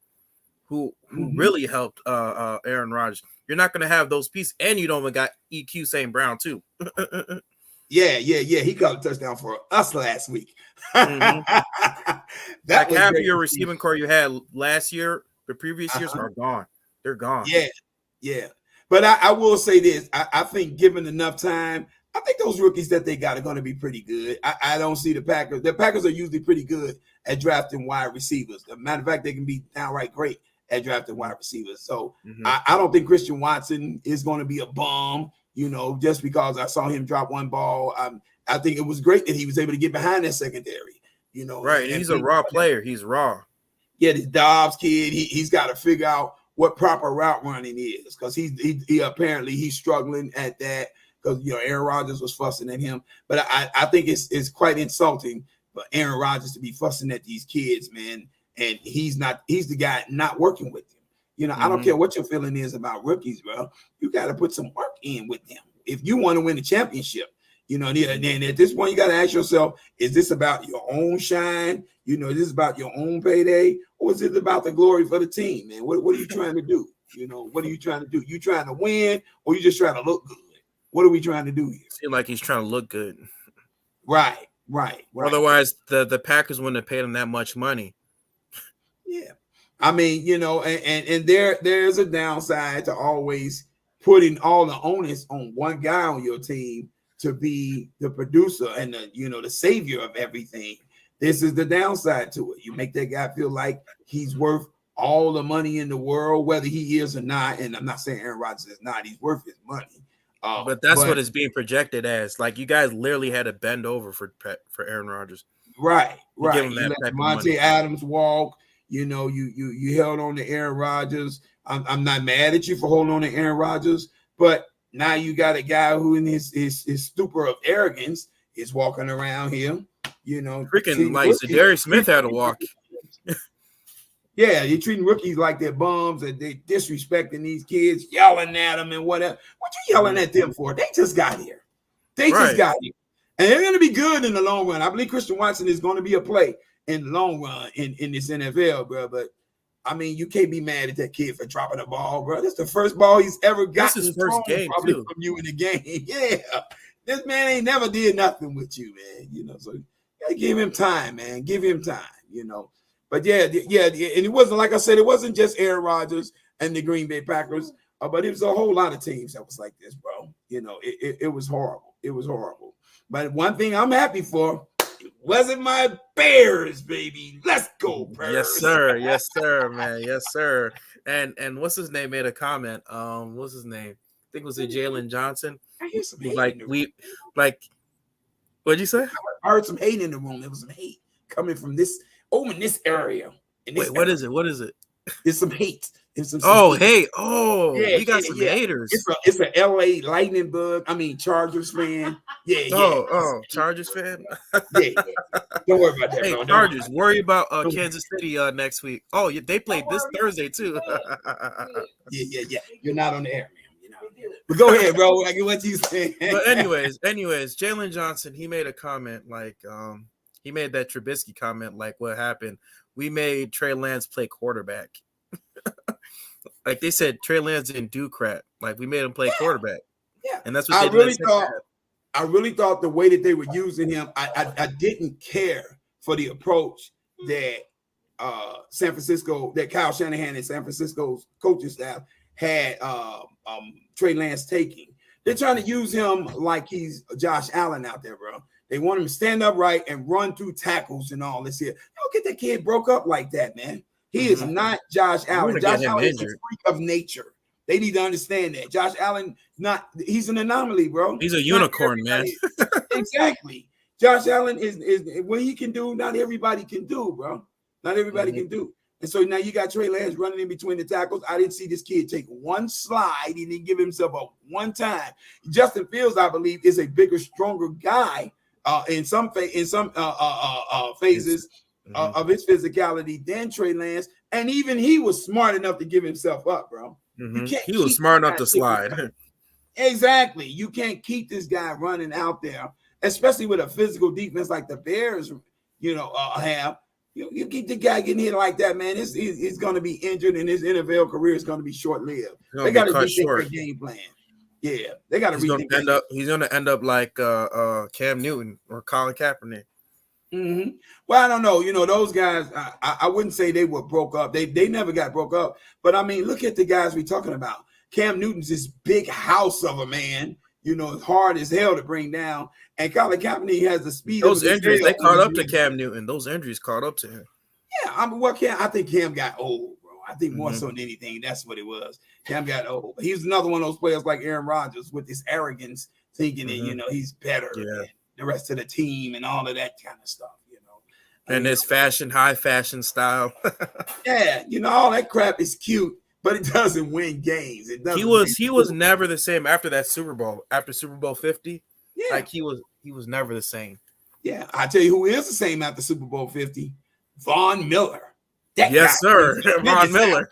who really helped Aaron Rodgers. You're not going to have those pieces, and you don't even got EQ St. Brown too. Yeah. He caught a touchdown for us last week. That like half of your receiving core you had last year, the previous years are gone. They're gone. Yeah. But I will say this. I think given enough time, I think those rookies that they got are going to be pretty good. I don't see the Packers. The Packers are usually pretty good at drafting wide receivers. As a matter of fact, they can be downright great at drafting wide receivers. So I don't think Christian Watson is going to be a bum, just because I saw him drop one ball. I think it was great that he was able to get behind that secondary, Right. And he's a raw player. He's raw. Yeah, this Dobbs kid, he's got to figure out what proper route running is, because he apparently he's struggling at that, because Aaron Rodgers was fussing at him. But I think it's quite insulting for Aaron Rodgers to be fussing at these kids, man. And he's the guy not working with them. I don't care what your feeling is about rookies, bro. You got to put some work in with them if you want to win the championship. Then at this point, you got to ask yourself, is this about your own shine? Is this about your own payday? Or is it about the glory for the team, man? What are you trying to do? What are you trying to do? You trying to win, or you just trying to look good? What are we trying to do here? Seems like he's trying to look good. Right. Otherwise, the Packers wouldn't have paid him that much money. Yeah. I mean, and there's a downside to always putting all the onus on one guy on your team to be the producer and the savior of everything. This is the downside to it. You make that guy feel like he's worth all the money in the world, whether he is or not. And I'm not saying Aaron Rodgers is not. He's worth his money. But that's what it's being projected as. Like, you guys literally had to bend over for Aaron Rodgers. Right. You let Devontae Adams walk. You held on to Aaron Rodgers. I'm not mad at you for holding on to Aaron Rodgers, but now you got a guy who in his stupor of arrogance is walking around here, freaking like Zadarius Smith had to walk. Yeah, you're treating rookies like they're bums, and they disrespecting these kids, yelling at them and whatever. What you yelling at them for? They just got here. Just got here. And they're going to be good in the long run. I believe Christian Watson is going to be a play in the long run in this NFL, bro. But, I mean, you can't be mad at that kid for dropping the ball, bro. This is the first ball he's ever gotten. This is his first game, too. From you in the game. Yeah. This man ain't never did nothing with you, man. So you got to give him time, man. Give him time, But yeah, and it wasn't, like I said, it wasn't just Aaron Rodgers and the Green Bay Packers, but it was a whole lot of teams that was like this, bro. It was horrible. It was horrible. But one thing I'm happy for, it wasn't my Bears, baby. Let's go, Bears. Yes, sir, man. Yes, sir. And what's his name made a comment? What's his name? I think it was Jalen Johnson. I hear some hate what'd you say? I heard some hate in the room. There was some hate coming from this in this area. What is it? What is it? It's some hate. It's some hate. Oh, yeah, we got some haters. It's a LA Lightning bug. I mean, Chargers fan. Yeah. Chargers fan. yeah. Don't worry about that. Hey, bro. Chargers. Worry about Kansas City next week. Oh, they played this Thursday too. Yeah. You're not on the air, man. But go ahead, bro. I get what you saying. But anyways, Jalen Johnson, he made a comment like, he made that Trubisky comment like, what happened? We made Trey Lance play quarterback. Like they said, Trey Lance didn't do crap. Like we made him play quarterback. Yeah, and that's what I really thought the way that they were using him, I didn't care for the approach that San Francisco, that Kyle Shanahan and San Francisco's coaching staff had Trey Lance taking. They're trying to use him like he's Josh Allen out there, bro. They want him to stand upright and run through tackles and all this here. Don't get that kid broke up like that, man. He is not Josh Allen. Josh Allen is a freak of nature. They need to understand that. Josh Allen, he's an anomaly, bro. He's a unicorn, man. Exactly. Josh Allen is what he can do, not everybody can do, bro. Not everybody can do. And so now you got Trey Lance running in between the tackles. I didn't see this kid take one slide. He didn't give himself a one time. Justin Fields, I believe, is a bigger, stronger guy in some phases of his physicality than Trey Lance. And even he was smart enough to give himself up, bro. You can't. He was smart enough to slide. Exactly. You can't keep this guy running out there, especially with a physical defense like the Bears, have. You keep the guy getting hit like that, man. He's going to be injured, and his NFL career is going to be short-lived. They got to rethink their game plan. Yeah, they got to rethink. He's going to end up like Cam Newton or Colin Kaepernick. Mm-hmm. Well, I don't know. Those guys, I wouldn't say they were broke up. They never got broke up. But, I mean, look at the guys we're talking about. Cam Newton's this big house of a man, hard as hell to bring down. And Colin Kaepernick has the speed. Those injuries, they caught up to Cam Newton. Those injuries caught up to him. Yeah, I think Cam got old, bro. I think more so than anything, that's what it was. Cam got old. He's another one of those players like Aaron Rodgers with this arrogance, thinking that, he's better than the rest of the team and all of that kind of stuff, And his high fashion style. Yeah, all that crap is cute. But it doesn't win games. He was never the same after that Super Bowl. After Super Bowl 50, like he was never the same. Yeah, I tell you who is the same after Super Bowl 50, Von Miller. Yes, sir, Von Miller.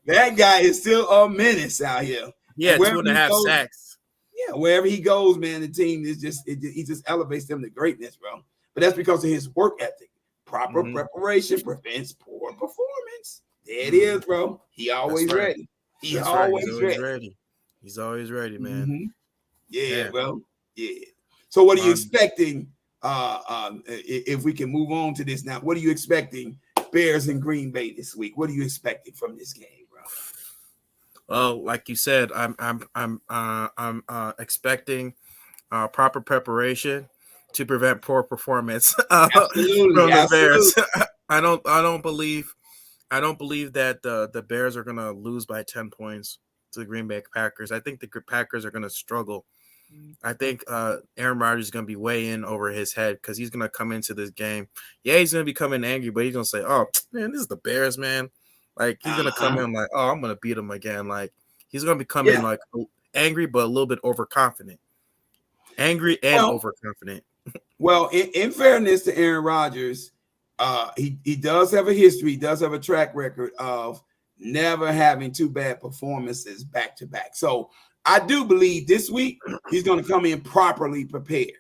That guy is still a menace out here. Yeah, 2.5 sacks. Yeah, wherever he goes, man, the team is he just elevates them to greatness, bro. But that's because of his work ethic. Proper preparation prevents poor performance. There it is, bro. He always ready. He's always ready. He's always ready, man. Mm-hmm. Yeah, bro. Yeah. So what are you expecting? If we can move on to this now, what are you expecting? Bears and Green Bay this week. What are you expecting from this game, bro? Well, like you said, I'm expecting proper preparation to prevent poor performance from the Bears. I don't believe that the Bears are going to lose by 10 points to the Green Bay Packers. I think the Packers are going to struggle. I think Aaron Rodgers is going to be way in over his head because he's going to come into this game. Yeah, he's going to be coming angry, but he's going to say, oh, man, this is the Bears, man. Like, he's going to come in like, oh, I'm going to beat him again. Like, he's going to be coming like angry, but a little bit overconfident. Angry and overconfident. Well, in fairness to Aaron Rodgers, he does have a history. He does have a track record of never having two bad performances back to back. So I do believe this week he's going to come in properly prepared.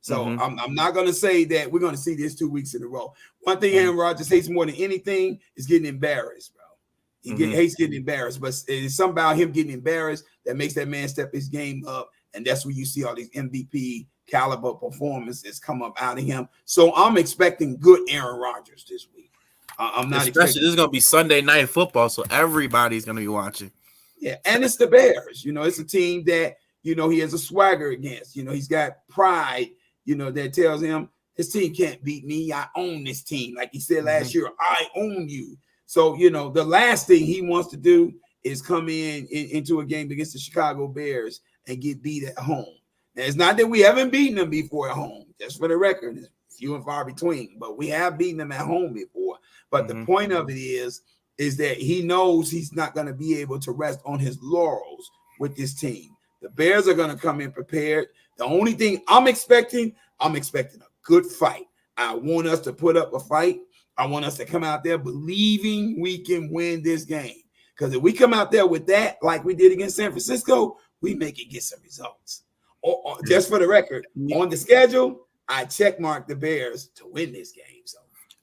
So I'm not going to say that we're going to see this 2 weeks in a row. One thing Aaron Rodgers hates more than anything is getting embarrassed, bro. He hates getting embarrassed, but it's something about him getting embarrassed that makes that man step his game up. And that's where you see all these MVP caliber performances come up out of him. So I'm expecting good Aaron Rodgers this week. I'm not especially this is going to be Sunday Night Football, so everybody's going to be watching. Yeah, and it's the Bears. It's a team that, he has a swagger against. He's got pride, that tells him his team can't beat me. I own this team. Like he said last year, I own you. So, the last thing he wants to do is come into a game against the Chicago Bears and get beat at home. Now, it's not that we haven't beaten them before at home. Just for the record, it's few and far between. But we have beaten them at home before. But the point of it is that he knows he's not going to be able to rest on his laurels with this team. The Bears are going to come in prepared. The only thing I'm expecting a good fight. I want us to put up a fight. I want us to come out there believing we can win this game. Because if we come out there with that, like we did against San Francisco, we make it get some results. Or just for the record, on the schedule, I check mark the Bears to win this game.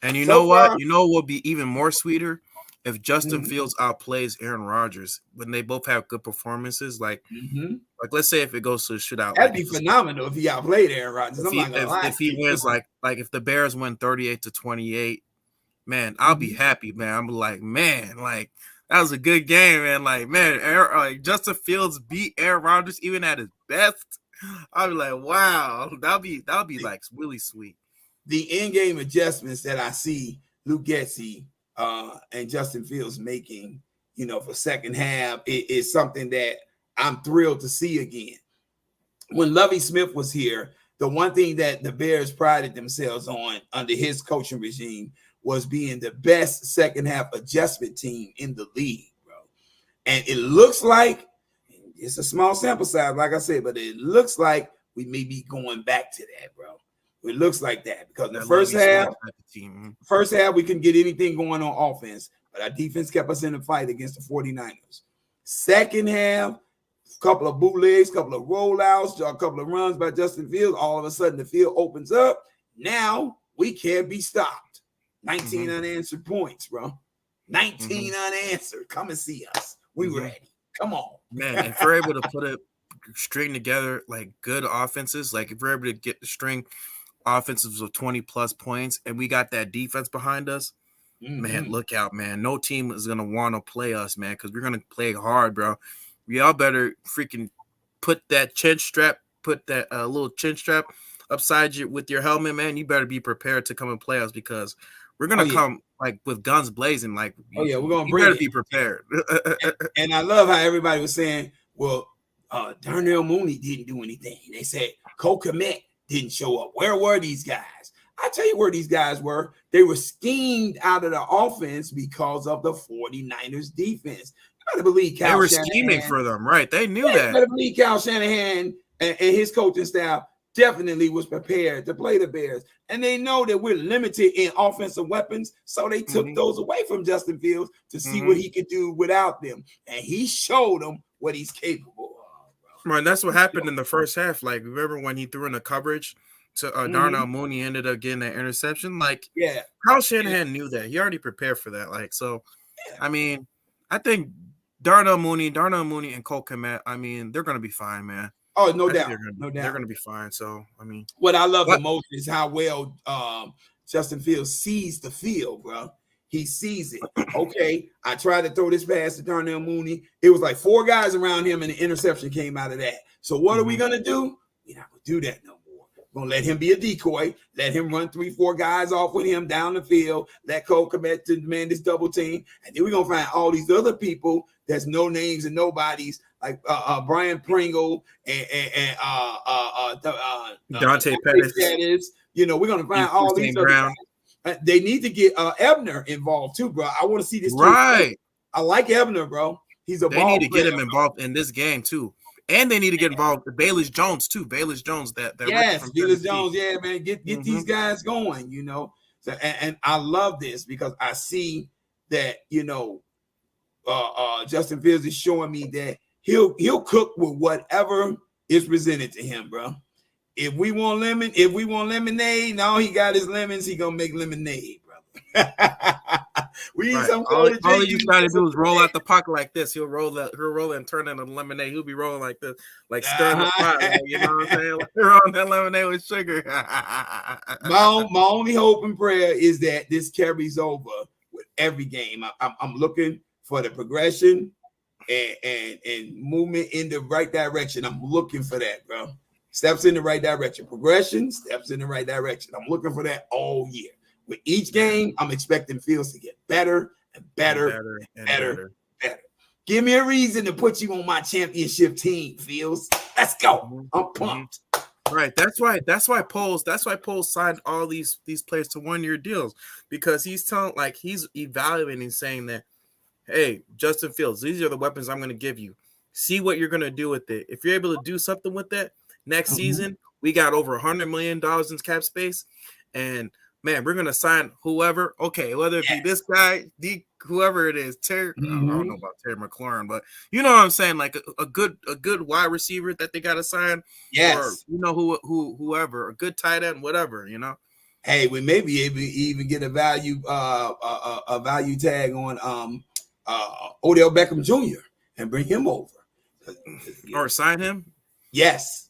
And you know what? You know what would be even more sweeter? If Justin Fields outplays Aaron Rodgers when they both have good performances, like let's say if it goes to a shootout, that'd be phenomenal if he outplayed Aaron Rodgers. If he wins, like if the Bears win 38-28, man, I'll be happy, man. I'm like, man, like that was a good game, man. Like, man, Justin Fields beat Aaron Rodgers even at his best. I'll be like, wow, that'll be like really sweet. The in-game adjustments that I see Luke Getsy and Justin Fields making, for second half, is something that I'm thrilled to see again. When Lovie Smith was here, the one thing that the Bears prided themselves on under his coaching regime was being the best second half adjustment team in the league, bro. And it looks like it's a small sample size, like I said, but it looks like we may be going back to that, bro. It looks like that because the first half, we couldn't get anything going on offense, but our defense kept us in the fight against the 49ers. Second half, couple of bootlegs, couple of rollouts, a couple of runs by Justin Fields. All of a sudden, the field opens up. Now we can't be stopped. 19 unanswered points, bro. 19 unanswered. Come and see us. We ready. Come on. Man, if we're able to put a string together like good offenses, like if we're able to get the string offensives of 20-plus points and we got that defense behind us, man, look out, man. No team is going to want to play us, man, because we're going to play hard, bro. Y'all better freaking put that chin strap, little chin strap upside you with your helmet, man. You better be prepared to come and play us because we're gonna come like with guns blazing. Like, we're gonna you better be prepared. and I love how everybody was saying, well, Darnell Mooney didn't do anything. They said Cole Kmet didn't show up. Where were these guys? I tell you where these guys were. They were schemed out of the offense because of the 49ers defense. You better believe Kyle Shanahan. Scheming for them, right? They knew that. You better believe Kyle Shanahan and his coaching staff definitely was prepared to play the Bears. And they know that we're limited in offensive weapons, so they took those away from Justin Fields to see what he could do without them. And he showed them what he's capable of. Right, that's what happened in the first half. Like, remember when he threw in the coverage to Darnell Mooney, ended up getting that interception? Like, Kyle Shanahan knew that. He already prepared for that. Like, so, I mean, I think Darnell Mooney, and Cole Kmet, I mean, they're going to be fine, man. Oh, no doubt. They're going to be fine. So, I mean. What I love the most is how well Justin Fields sees the field, bro. He sees it. Okay, I tried to throw this pass to Darnell Mooney. It was like 4 guys around him, and the interception came out of that. So what are we going to do? We're not going to do that no more. We're going to let him be a decoy. Let him run 3-4 guys off with him down the field. Let Cole Kmet to demand this double team. And then we're going to find all these other people that's no names and nobodies, like Brian Pringle and Dante Pettis. You know, we're going to find all these other guys. They need to get Ebner involved too, bro. I want to see this. Right. I like Ebner, bro. He's a They need to get him involved in this game too. And they need to get involved with Bayless Jones too. Bayless Jones, that yes, Bayless Jones, yeah, man. Get these guys going, you know. So and I love this because I see that, you know, Justin Fields is showing me that he'll cook with whatever is presented to him, bro. If we want lemonade, now he got his lemons, he gonna make lemonade, brother. We need some all you gotta do is roll out the pocket like this. He'll roll and turn into lemonade. He'll be rolling like this, like stirring the pot. Like, you know what I'm saying? Like, rolling that lemonade with sugar. my only hope and prayer is that this carries over with every game. I'm looking for the progression and movement in the right direction. I'm looking for that, bro. Steps in the right direction. Progression, steps in the right direction. I'm looking for that all year. With each game, I'm expecting Fields to get better and better and better. Give me a reason to put you on my championship team, Fields. Let's go. I'm pumped. Right. That's why Poles signed all these players to 1-year deals, because he's evaluating, saying that, hey, Justin Fields, these are the weapons I'm going to give you. See what you're going to do with it. If you're able to do something with that, next season, we got over $100 million in cap space, and man, we're gonna sign whoever. Okay, whether it be this guy, whoever it is, Terry. I don't know about Terry McLaurin, but you know what I'm saying, like a good wide receiver that they got to sign. Yes, or you know whoever, a good tight end, whatever. You know. Hey, we may be able to even get a value tag on Odell Beckham Jr. and bring him over, or sign him. Yes,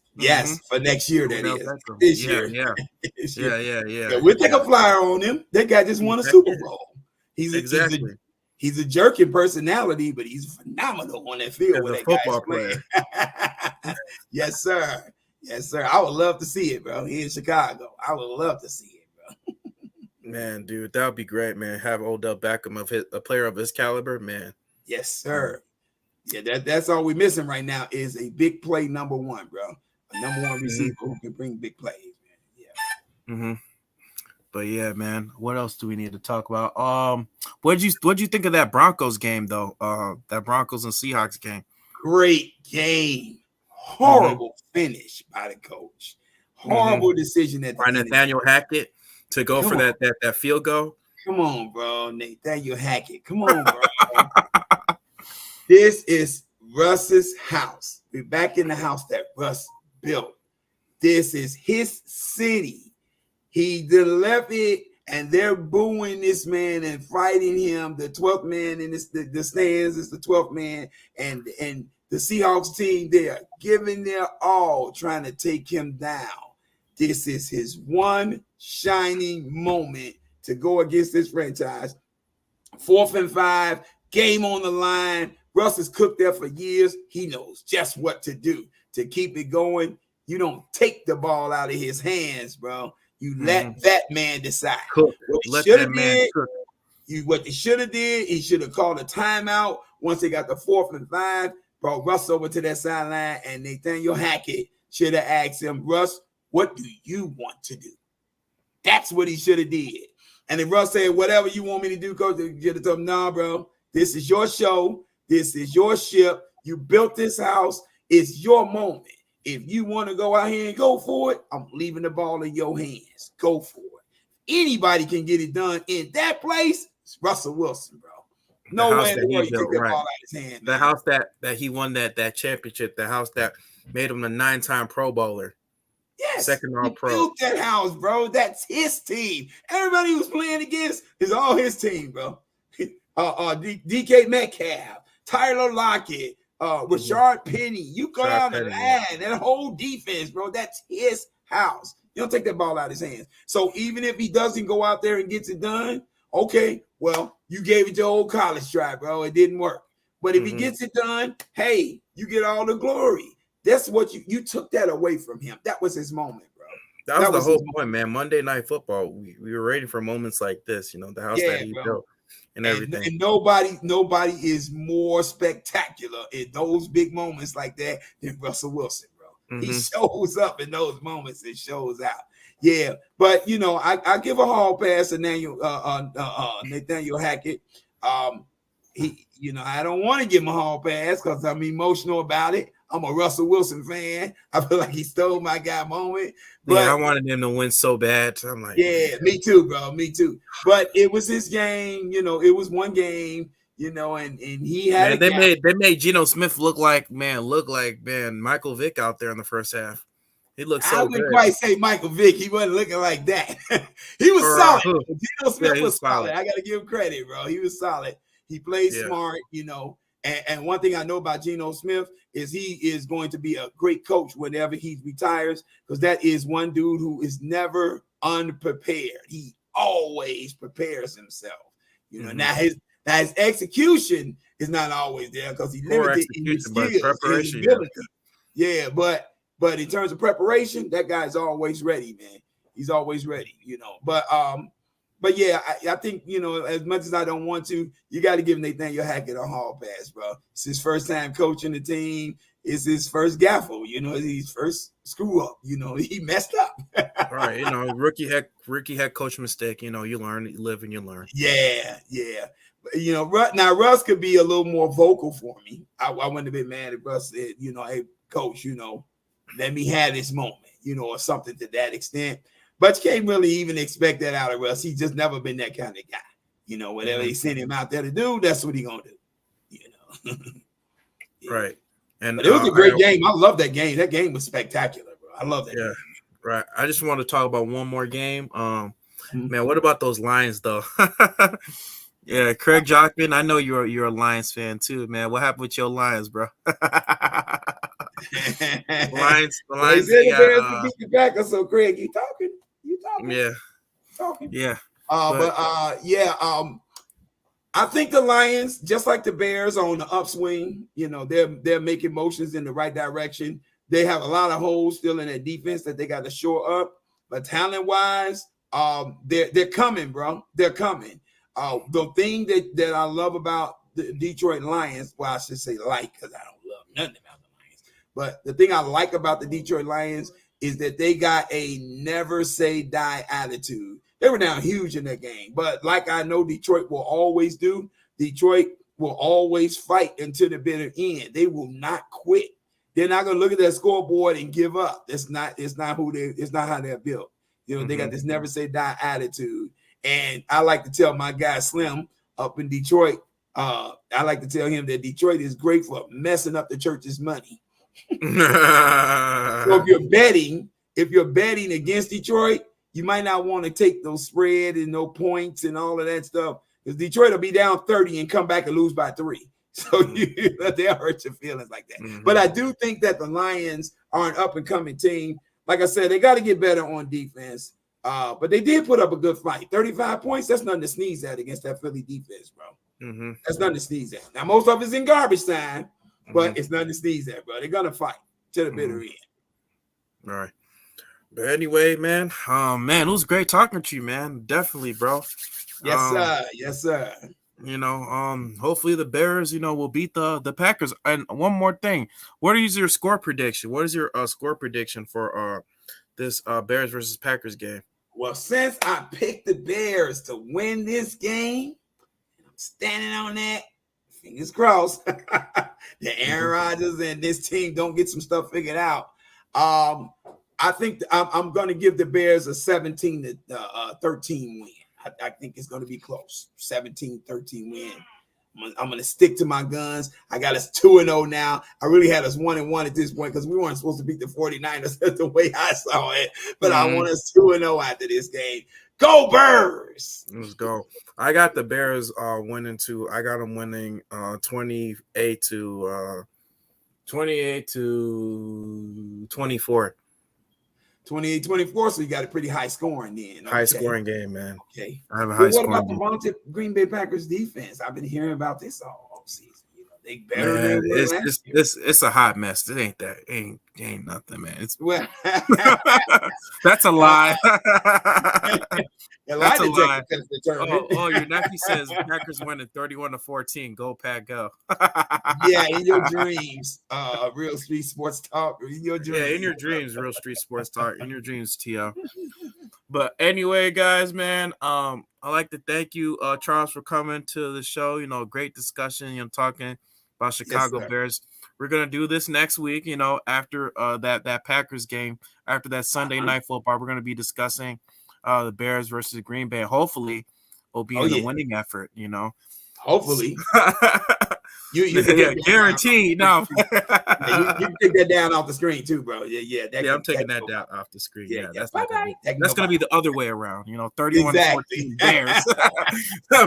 for next year, that is. This year. Yeah. We'll take a flyer on him. That guy just won a Super Bowl. He's a jerking personality, but he's phenomenal on that field with that football player. Yes, sir. I would love to see it, bro. He in Chicago. I would love to see it, bro. Man, dude, that would be great, man. Have Odell Beckham, a player of his caliber, man. Yes, sir. Yeah, that's all we're missing right now is a big play number one, bro. A number one receiver who can bring big plays, man. Yeah. But yeah, man, what else do we need to talk about? What'd you think of that Broncos game though? That Broncos and Seahawks game. Great game. Horrible finish by the coach. Horrible decision at the By end. Nathaniel Hackett to go for that field goal. Come on, bro. Nathaniel Hackett. Come on, bro. This is Russ's house. We're back in the house that Russ built. This is his city. He left it, and they're booing this man and fighting him. The 12th man in the stands is the 12th man, and the Seahawks team, they are giving their all trying to take him down. This is his one shining moment to go against this franchise. 4th and 5, game on the line. Russ has cooked there for years. He knows just what to do to keep it going. You don't take the ball out of his hands, bro. You let that man decide. Cook. What they should have did, he should have called a timeout once they got the 4th and 5, brought Russ over to that sideline, and Nathaniel Hackett should have asked him, Russ, what do you want to do? That's what he should have did. And then Russ said, whatever you want me to do, coach, you should have told him, nah, bro, this is your show. This is your ship. You built this house. It's your moment. If you want to go out here and go for it, I'm leaving the ball in your hands. Go for it. Anybody can get it done in that place. It's Russell Wilson, bro. No way in the world you take that ball out of his hand. The house that he won that championship. The house that made him a 9-time Pro Bowler. Yes, second all pro. Built that house, bro. That's his team. Everybody who's playing against is all his team, bro. DK Metcalf, Tyler Lockett, Rashard Penny. You go down the line, that whole defense, bro. That's his house. You don't take that ball out of his hands. So even if he doesn't go out there and gets it done, okay, well, you gave it your old college try, bro. It didn't work. But if he gets it done, hey, you get all the glory. That's what you took that away from him. That was his moment, bro. That was the whole point, man. Monday Night Football, we were waiting for moments like this, the house that he built and everything. And nobody is more spectacular in those big moments like that than Russell Wilson, bro. He shows up in those moments and shows out. Yeah, but I give a hall pass to Nathaniel Hackett. I don't want to give him a hall pass because I'm emotional about it. I'm a Russell Wilson fan. I feel like he stole my guy moment. But I wanted him to win so bad. I'm like, yeah, me too, bro. Me too. But it was his game. It was one game. And he had. They made Geno Smith look like Michael Vick out there in the first half. He looked so good. I wouldn't quite say Michael Vick. He wasn't looking like that. He was solid. Geno Smith was solid. I got to give him credit, bro. He was solid. He played smart, And one thing I know about Geno Smith is he is going to be a great coach whenever he retires, because that is one dude who is never unprepared. He always prepares himself. Now his execution is not always there because he's limited in his skills, preparation. His ability. Yeah, but in terms of preparation, that guy's always ready, man. He's always ready, But yeah, I think, as much as I don't want to, you got to give Nathaniel Hackett a hall pass, bro. It's his first time coaching the team. It's his first gaffle, it's his first screw up. He messed up. Right. Rookie head coach mistake. You learn, you live, and you learn. Yeah. But, now Russ could be a little more vocal for me. I wouldn't have been mad if Russ said, hey, coach, let me have this moment, or something to that extent. But you can't really even expect that out of Russ. He's just never been that kind of guy. Whatever they send him out there to do, that's what he's going to do. Yeah. Right. But it was a great game. I love that game. That game was spectacular, bro. I love that game. Right. I just want to talk about one more game. Man, what about those Lions, though? Yeah, Craig Jockman, I know you're a Lions fan, too, man. What happened with your Lions, bro? The Lions. They got, beat the Packers, so Craig, you talking? Yeah. Talking. Yeah. I think the Lions, just like the Bears, are on the upswing. They're making motions in the right direction. They have a lot of holes still in their defense that they got to shore up. But talent-wise, they're coming, bro. They're coming. The thing that I love about the Detroit Lions, well, I should say because I don't love nothing about the Lions. But the thing I like about the Detroit Lions is that they got a never say die attitude. They were down huge in that game. But like I know Detroit will always do, Detroit will always fight until the bitter end. They will not quit. They're not going to look at that scoreboard and give up. It's not how they're built. You know, they got this never say die attitude. And I like to tell my guy Slim up in Detroit, I like to tell him that Detroit is great for messing up the church's money. So if you're betting against Detroit, you might not want to take those spread and no points and all of that stuff, because Detroit will be down 30 and come back and lose by 3. So they'll hurt your feelings like that. But I do think that the Lions are an up-and-coming team. Like I said, they got to get better on defense. But they did put up a good fight. 35 points, that's nothing to sneeze at against that Philly defense, bro. That's nothing to sneeze at. Now, most of it's in garbage time, but it's nothing to sneeze at, bro. They're going to fight to the bitter end. All right. But anyway, man, it was great talking to you, man. Definitely, bro. Yes, sir. Yes, sir. You know, hopefully the Bears, will beat the Packers. And one more thing, what is your score prediction? What is your score prediction for this Bears versus Packers game? Well, since I picked the Bears to win this game, I'm standing on that. Fingers crossed. that Aaron Rodgers and this team don't get some stuff figured out. I think I'm going to give the Bears a 17-13 win. I think it's going to be close. 17-13 win. I'm going to stick to my guns. I got us 2-0 now. I really had us 1-1 at this point because we weren't supposed to beat the 49ers. That's the way I saw it. But I want us 2-0 after this game. Go Bears! Let's go. I got the Bears winning too. I got them winning 28 to 24. 28-24, so you got a pretty high scoring then. Okay. High scoring game, man. Okay. I have a high scoring. What about the vaunted Green Bay Packers defense? I've been hearing about this all season. They better than it's a hot mess. It ain't that. Ain't nothing, man. It's well, that's a lie. That's a lie. Oh, your nephew says Packers winning 31-14. Go Pack, go. Yeah, in your dreams, real street sports talk. In your dreams. Yeah, in your dreams, real street sports talk. In your dreams, T.O. But anyway, guys, man, I'd like to thank you, Charles, for coming to the show. Great discussion. Talking about Chicago Bears. We're gonna do this next week. After that Packers game, after that Sunday night football, we're gonna be discussing the Bears versus Green Bay. Hopefully, we'll be in a winning effort. Hopefully. You guaranteed. No, you can take that down off the screen too, bro. Yeah. I'm taking that down off the screen. Yeah, that's gonna be the other way around. 31-14 Bears.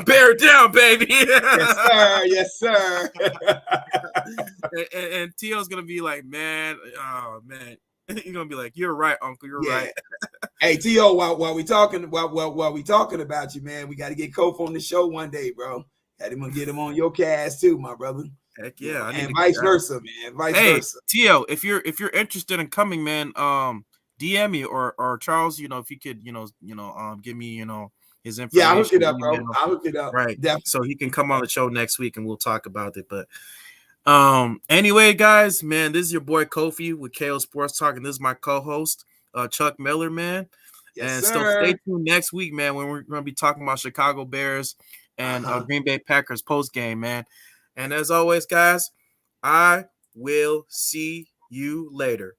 Bear down, baby. Yes, sir. and T.O.'s gonna be like, man, oh man. You're gonna be like, you're right, Uncle. You're right. Hey, T.O., while we talking about you, man, we got to get Kof on the show one day, bro. Got him get him on your cast too, my brother. Heck yeah, and vice versa, man. Vice versa. T.O., if you're interested in coming, man, DM me or Charles, if you could, give me, his information. Yeah, I'll hook it up, bro. I'll hook it up. Right. Definitely. So he can come on the show next week and we'll talk about it. But anyway, guys, man, this is your boy Kofi with KO Sports Talk, and this is my co-host, Chuck Miller, man. Yes, sir. So stay tuned next week, man, when we're going to be talking about Chicago Bears and Green Bay Packers post game, man. And as always, guys, I will see you later.